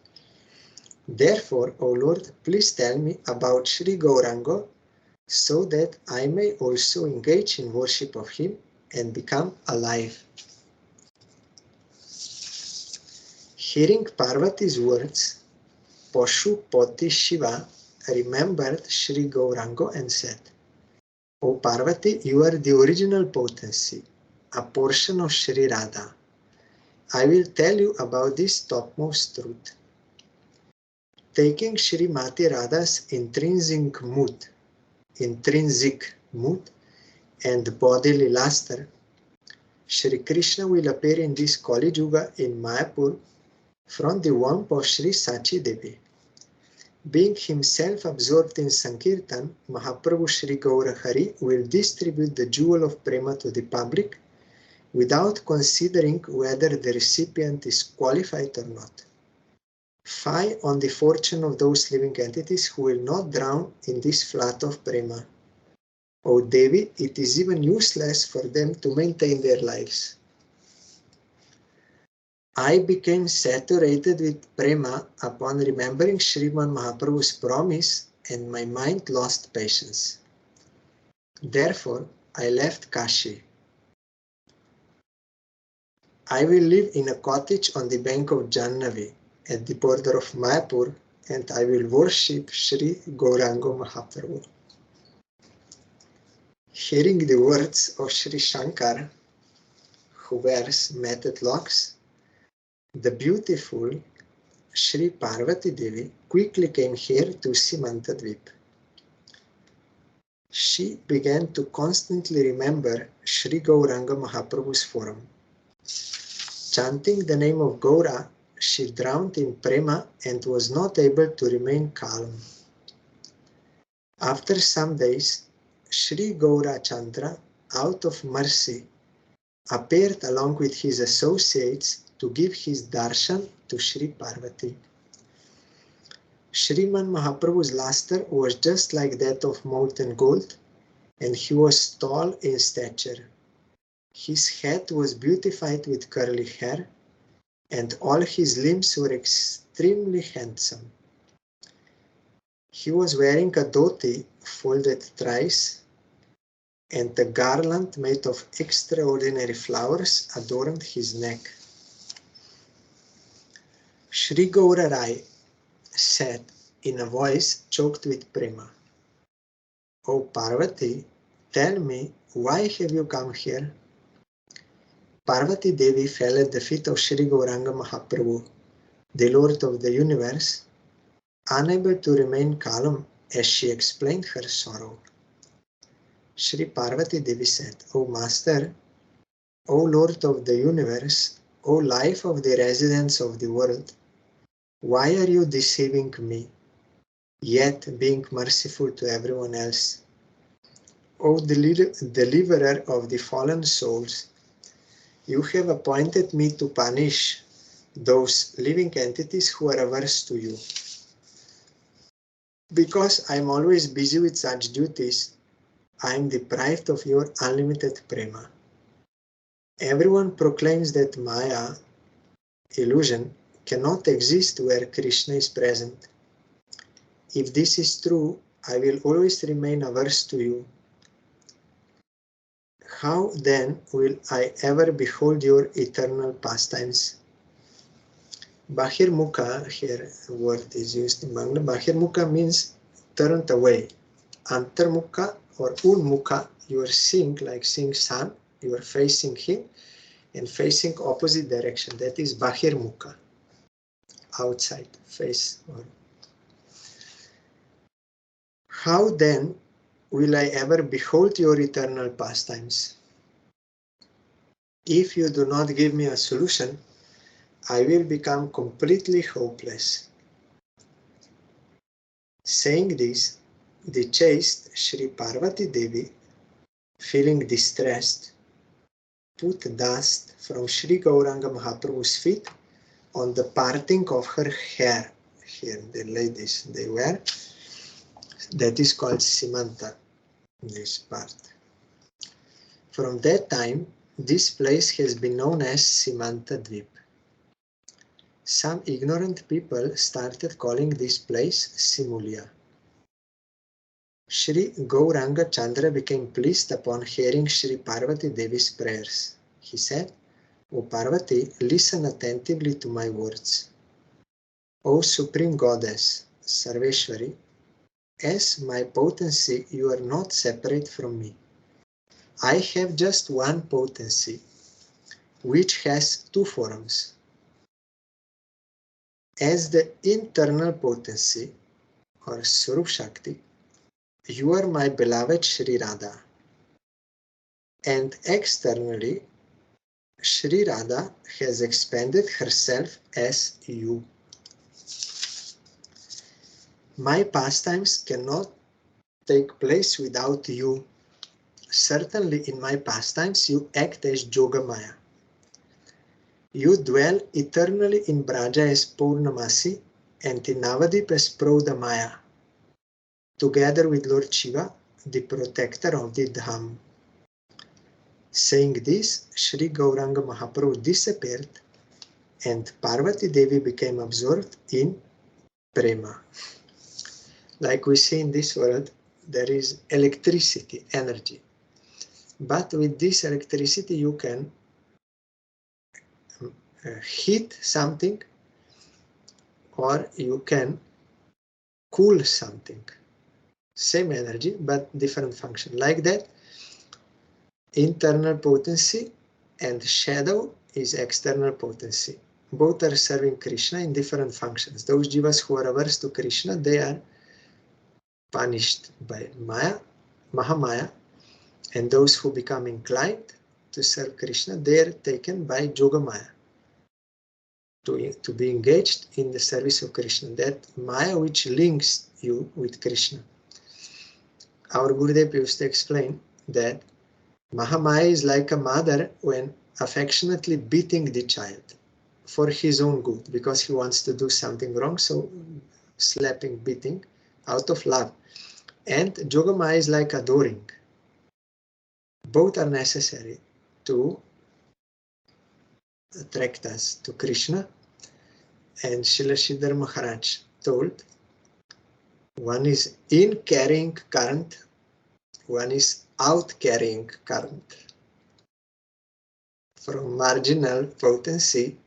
Therefore, O Lord, please tell me about Sri Gauranga so that I may also engage in worship of him and become alive." Hearing Parvati's words, Pashupati Shiva remembered Sri Gauranga and said, "O Parvati, you are the original potency, a portion of Sri Radha. I will tell you about this topmost truth. Taking Srimati Radha's intrinsic mood and bodily luster, Sri Krishna will appear in this Kali Yuga in Mayapur from the womb of Sri Sachi Devi. Being himself absorbed in Sankirtan, Mahaprabhu Sri Gaurahari will distribute the jewel of Prema to the public without considering whether the recipient is qualified or not. Fie on the fortune of those living entities who will not drown in this flood of Prema. O Devi, it is even useless for them to maintain their lives." I became saturated with Prema upon remembering Sriman Mahaprabhu's promise, and my mind lost patience. Therefore, I left Kashi. I will live in a cottage on the bank of Jannavi at the border of Mayapur, and I will worship Sri Gauranga Mahaprabhu. Hearing the words of Sri Shankar, who wears matted locks, the beautiful Sri Parvati Devi quickly came here to see Navadwip. She began to constantly remember Sri Gauranga Mahaprabhu's form. Chanting the name of Gaura, she drowned in Prema and was not able to remain calm. After some days, Sri Gaura Chandra, out of mercy, appeared along with his associates to give his darshan to Sri Parvati. Sriman Mahaprabhu's luster was just like that of molten gold, and he was tall in stature. His head was beautified with curly hair, and all his limbs were extremely handsome. He was wearing a dhoti folded thrice, and a garland made of extraordinary flowers adorned his neck. Sri Gaura Rai said in a voice choked with Prema, "O Parvati, tell me, why have you come here?" Parvati Devi fell at the feet of Sri Gauranga Mahaprabhu, the Lord of the universe, unable to remain calm as she explained her sorrow. Sri Parvati Devi said, "O Master, O Lord of the universe, O life of the residents of the world, why are you deceiving me, yet being merciful to everyone else? O deliverer of the fallen souls, you have appointed me to punish those living entities who are averse to you. Because I am always busy with such duties, I am deprived of your unlimited prema. Everyone proclaims that Maya, illusion, cannot exist where Krishna is present. If this is true, I will always remain averse to you. How then will I ever behold your eternal pastimes? Bahirmukha, here word is used in Bangla. Bahirmukha means turned away. Antarmukha or Unmukha, you are seeing, like seeing sun, you are facing him and facing opposite direction. That is Bahirmukha, outside, face. How then will I ever behold your eternal pastimes? If you do not give me a solution, I will become completely hopeless. Saying this, the chaste Sri Parvati Devi, feeling distressed, put dust from Sri Gauranga Mahaprabhu's feet on the parting of her hair. Here the ladies, they wear. That is called Simanta, this part. From that time, this place has been known as Navadwip. Some ignorant people started calling this place Simulia. Sri Gauranga Chandra became pleased upon hearing Sri Parvati Devi's prayers. He said, O Parvati, listen attentively to my words. O Supreme Goddess, Sarveshwari, as my potency, you are not separate from me. I have just one potency, which has two forms. As the internal potency, or Swarup Shakti, you are my beloved Sri Radha. And externally, Sri Radha has expanded herself as you. My pastimes cannot take place without you. Certainly in my pastimes you act as Yogamaya. You dwell eternally in Braja as Purnamasi and in Navadvip as Prodamaya, together with Lord Shiva, the protector of the Dham. Saying this, Sri Gauranga Mahaprabhu disappeared and Parvati Devi became absorbed in Prema. Like we see in this world, there is electricity, energy. But with this electricity you can heat something or you can cool something. Same energy but different function. Like that, internal potency and shadow is external potency. Both are serving Krishna in different functions. Those jivas who are averse to Krishna, they are punished by Maya, Mahamaya, and those who become inclined to serve Krishna, they are taken by Yogamaya to be engaged in the service of Krishna, that Maya which links you with Krishna. Our Gurudev used to explain that Mahamaya is like a mother when affectionately beating the child for his own good, because he wants to do something wrong, so slapping, beating out of love. And Yogamaya is like adoring. Both are necessary to attract us to Krishna. And Srila Sridhar Maharaj told, one is in carrying current, one is out carrying current. From marginal potency,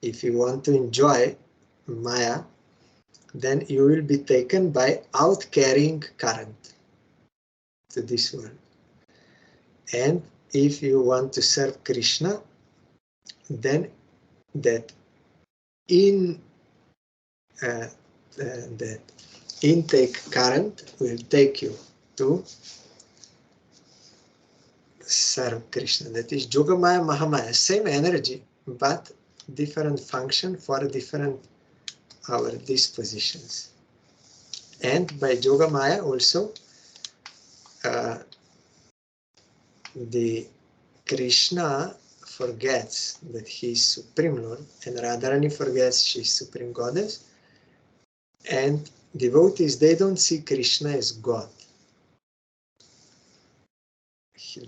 if you want to enjoy Maya, then you will be taken by out carrying current to this world. And if you want to serve Krishna, then that that intake current will take you to serve Krishna. That is Yogamaya, Mahamaya, same energy, but different function for different our dispositions. And by Yogamaya also, the Krishna forgets that he is Supreme Lord, and Radharani forgets she is Supreme Goddess, and devotees, they don't see Krishna as God.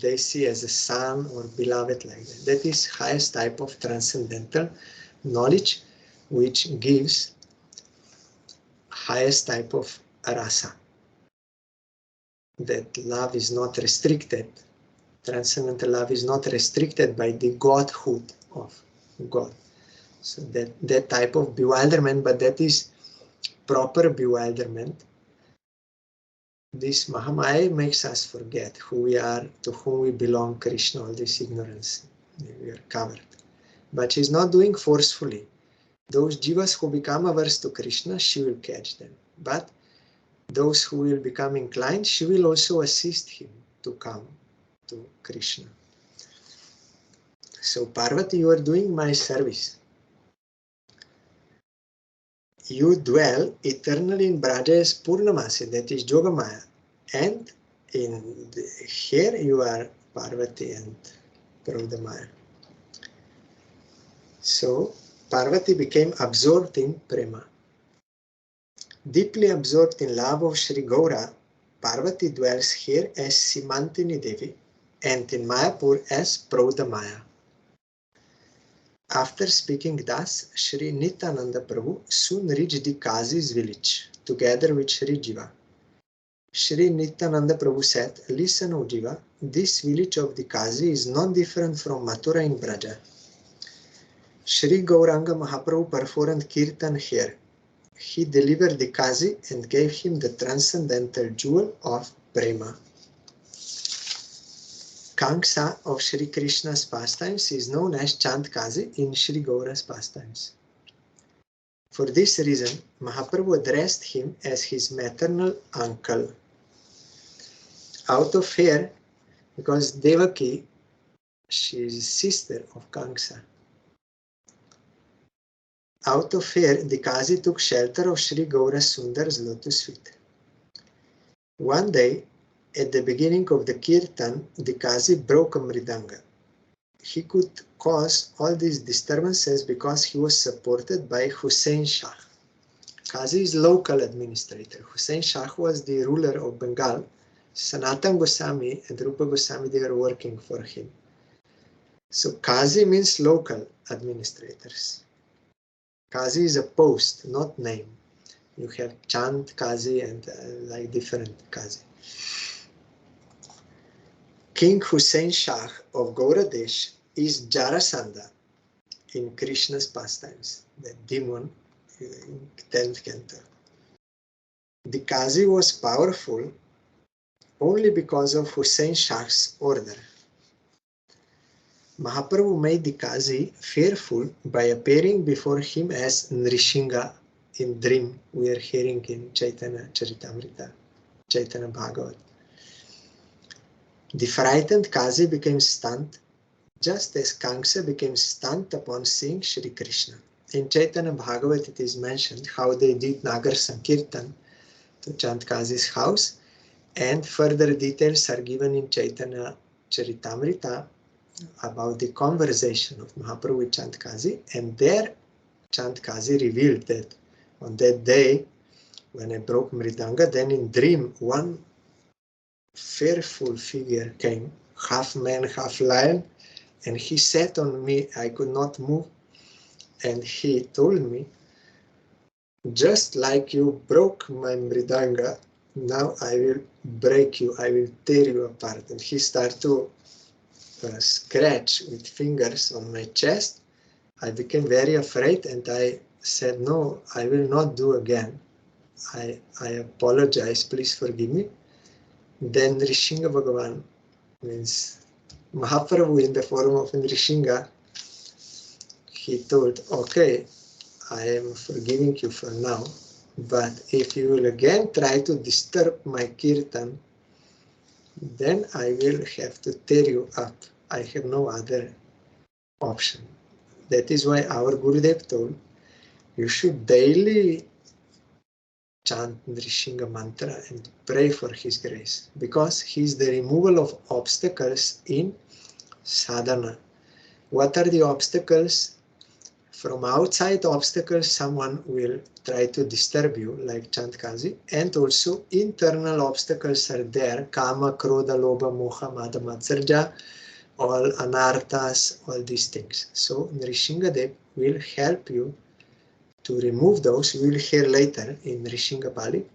They see as a son or beloved, like that. That is highest type of transcendental knowledge, which gives highest type of rasa. That love is not restricted. Transcendental love is not restricted by the godhood of God. So that type of bewilderment, but that is proper bewilderment. This Mahamaya makes us forget who we are, to whom we belong, Krishna, all this ignorance. We are covered. But she's not doing forcefully. Those jivas who become averse to Krishna, she will catch them. But those who will become inclined, she will also assist him to come to Krishna. So Parvati, you are doing my service. You dwell eternally in Braja as Purnamasi, that is Jogamaya. And here you are Parvati and Praudamaya. So Parvati became absorbed in Prema. Deeply absorbed in love of Sri Gaura, Parvati dwells here as Simantini Devi and in Mayapur as Praudamaya. After speaking thus, Sri Nityananda Prabhu soon reached the Kazi's village, together with Sri Jiva. Sri Nityananda Prabhu said, "Listen, O Jiva, this village of the Kazi is not different from Mathura in Braja. Sri Gauranga Mahaprabhu performed Kirtan here. He delivered the Kazi and gave him the transcendental jewel of Prema." Kanksa of Sri Krishna's pastimes is known as Chand Kazi in Sri Gaura's pastimes. For this reason, Mahaprabhu addressed him as his maternal uncle. Out of fear, because Devaki, she is sister of Kanksa. Out of fear, the Kazi took shelter of Sri Gaura Sundar's lotus feet. One day, at the beginning of the Kirtan, the Kazi broke a mridanga. He could cause all these disturbances because he was supported by Hussain Shah. Kazi is local administrator. Hussain Shah was the ruler of Bengal. Sanatan Goswami and Rupa Goswami, they are working for him. So Kazi means local administrators. Kazi is a post, not name. You have Chand Kazi and like different Kazi. King Hussain Shah of Gauradesh is Jarasandha in Krishna's pastimes, the demon in 10th canto. The Kazi was powerful only because of Hussain Shah's order. Mahaprabhu made the Kazi fearful by appearing before him as Nrishinga in dream. We are hearing in Chaitanya Charitamrita, Chaitanya Bhagavat. The frightened Kazi became stunned, just as Kamsa became stunned upon seeing Shri Krishna. In Chaitanya Bhagavat it is mentioned how they did Nagar Sankirtan to chant Kazi's house, and further details are given in Chaitanya Charitamrita about the conversation of Mahaprabhu with Chant Kazi, and there Chant Kazi revealed that on that day when I broke Mridanga, then in dream one fearful figure came, half man, half lion, and he sat on me. I could not move, and he told me, just like you broke my Mridanga, now I will break you, I will tear you apart. And he started to scratch with fingers on my chest. I became very afraid and I said, no, I will not do again. I apologize, please forgive me. Then Nrishinga Bhagavan, means Mahaprabhu in the form of Nrishinga, he told, okay, I am forgiving you for now, but if you will again try to disturb my kirtan, then I will have to tear you up. I have no other option. That is why our Gurudev told, you should daily chant Nrishinga mantra and pray for his grace, because he is the removal of obstacles in sadhana. What are the obstacles? From outside obstacles, someone will try to disturb you, like Chant Kazi, and also internal obstacles are there, Kama, Krodha, Lobha, Moha, Mada, Matsarja, all anarthas, all these things. So Nrishinga Dev will help you to remove those. We will hear later in Nrishinga Pali.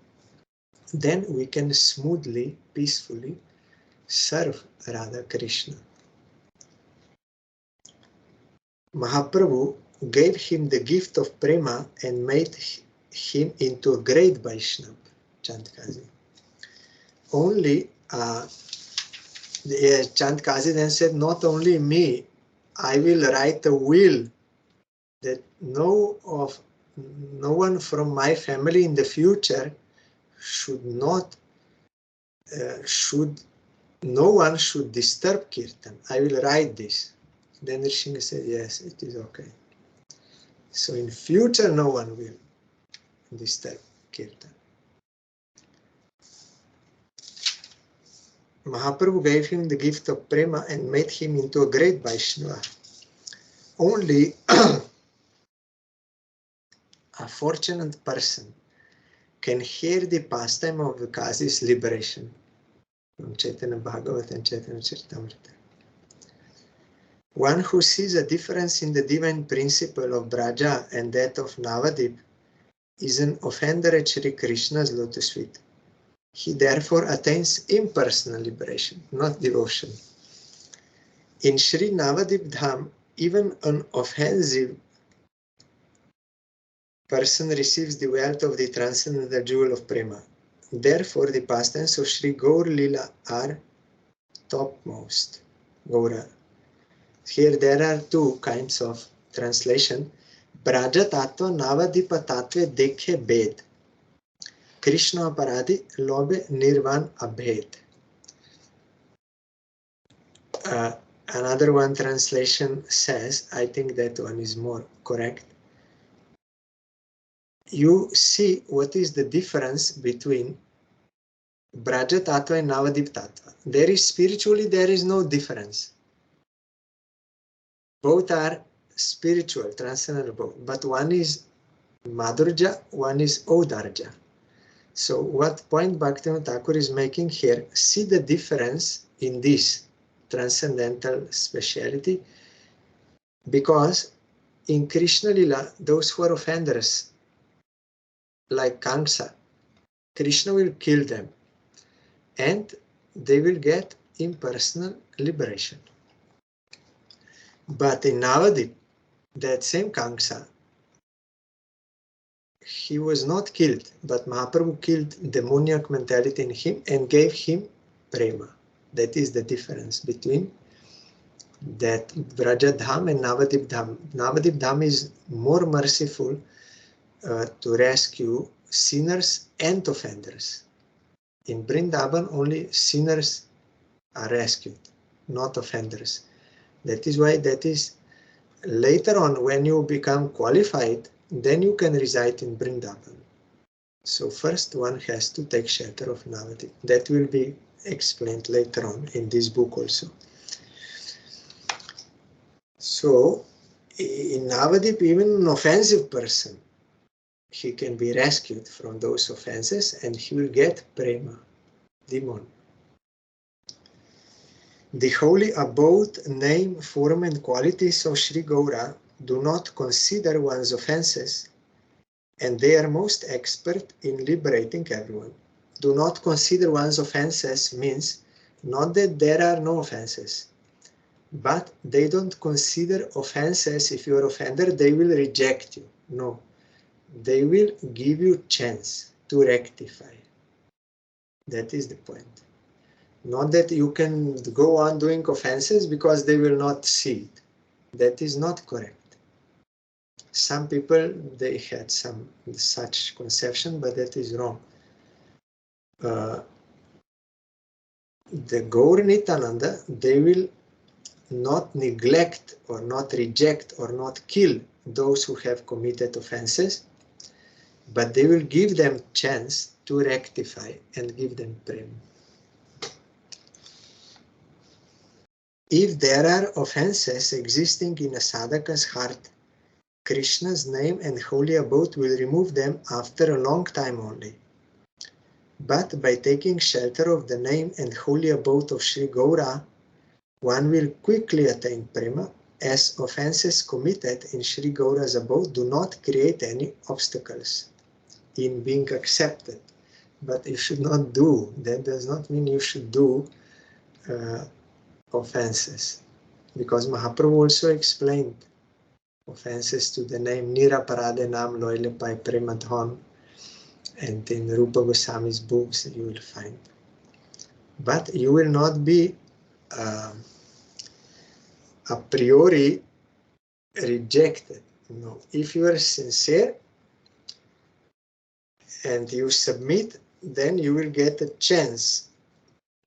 Then we can smoothly, peacefully serve Radha Krishna. Mahaprabhu gave him the gift of prema and made him into a great Vaishnava. Chand Kazi. Only Chand Kazi then said, not only me, I will write a will that no one from my family in the future no one should disturb Kirtan. I will write this. Then Rishinga said, yes, it is okay. So in future, no one will disturb Kirtan. Mahaprabhu gave him the gift of prema and made him into a great Vaishnava. Only a fortunate person can hear the pastime of the Kazi's liberation from Chaitanya Bhagavat and Chaitanya Charitamrita. One who sees a difference in the divine principle of Braja and that of Navadvip is an offender at Sri Krishna's lotus feet. He therefore attains impersonal liberation, not devotion. In Sri Navadvip Dham, even an offensive person receives the wealth of the transcendental jewel of prema. Therefore, the pastimes of Sri Gaur Lila are topmost. Gaura. Here there are two kinds of translation. Braja Tattva Navadipa Tattve Dekhe Bed. Krishna Aparadi Lobe Nirvan Abhed. Another one translation says, I think that one is more correct. You see what is the difference between Braja Tattva and Navadip Tattva. There is spiritually, there is no difference. Both are spiritual, transcendental both. But one is Madhurja, one is Audarja. So what point Bhaktivinoda Thakur is making here, see the difference in this transcendental speciality, because in Krishna Lila, those who are offenders, like Kamsa, Krishna will kill them and they will get impersonal liberation. But in Navadvip, that same Kamsa, he was not killed, but Mahaprabhu killed demoniac mentality in him and gave him prema. That is the difference between that Braja Dham and Navadvip Dham. Navadvip Dham is more merciful to rescue sinners and offenders. In Vrindavan, only sinners are rescued, not offenders. That is why that is later on when you become qualified, then you can reside in Vrindavan. So first one has to take shelter of Navadvip. That will be explained later on in this book also. So in Navadvip, even an offensive person, he can be rescued from those offenses and he will get prema, demon. The holy abode, name, form and qualities of Sri Gaura do not consider one's offenses, and they are most expert in liberating everyone. Do not consider one's offenses means not that there are no offenses, but they don't consider offenses. If you are offended, they will reject you. No, they will give you chance to rectify. That is the point. Not that you can go on doing offenses because they will not see it. That is not correct. Some people, they had some such conception, but that is wrong. The Gaur Nityananda, they will not neglect or not reject or not kill those who have committed offenses, but they will give them chance to rectify and give them prema. If there are offenses existing in a sadhaka's heart, Krishna's name and holy abode will remove them after a long time only. But by taking shelter of the name and holy abode of Sri Gaura, one will quickly attain prema, as offenses committed in Sri Gaura's abode do not create any obstacles in being accepted. But you should not do. That does not mean you should do offenses. Because Mahaprabhu also explained offenses to the name Niraparade Nam Loile Pai Prema Dham, and in Rupa Goswami's books you will find. But you will not be a priori rejected. No, if you are sincere and you submit, then you will get a chance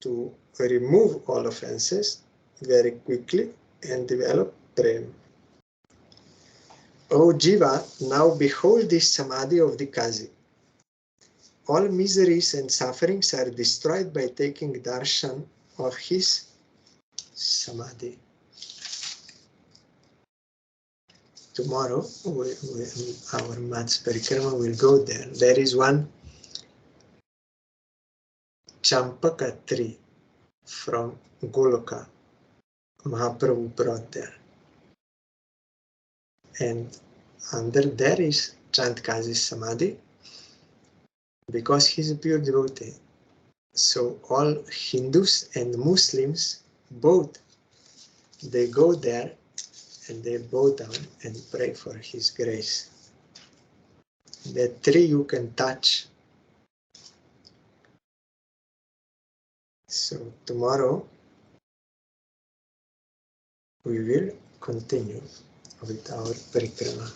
to remove all offenses very quickly and develop prem. O Jiva, now behold this samadhi of the Kazi. All miseries and sufferings are destroyed by taking darshan of his samadhi. Tomorrow, our Mat's Parikrama will go there. There is one Champaka tree from Goloka. Mahaprabhu brought there. And under there is Chand Kazi's samadhi, because he's a pure devotee. So all Hindus and Muslims, both, they go there and they bow down and pray for his grace. That tree you can touch. So tomorrow we will continue with our parikrama.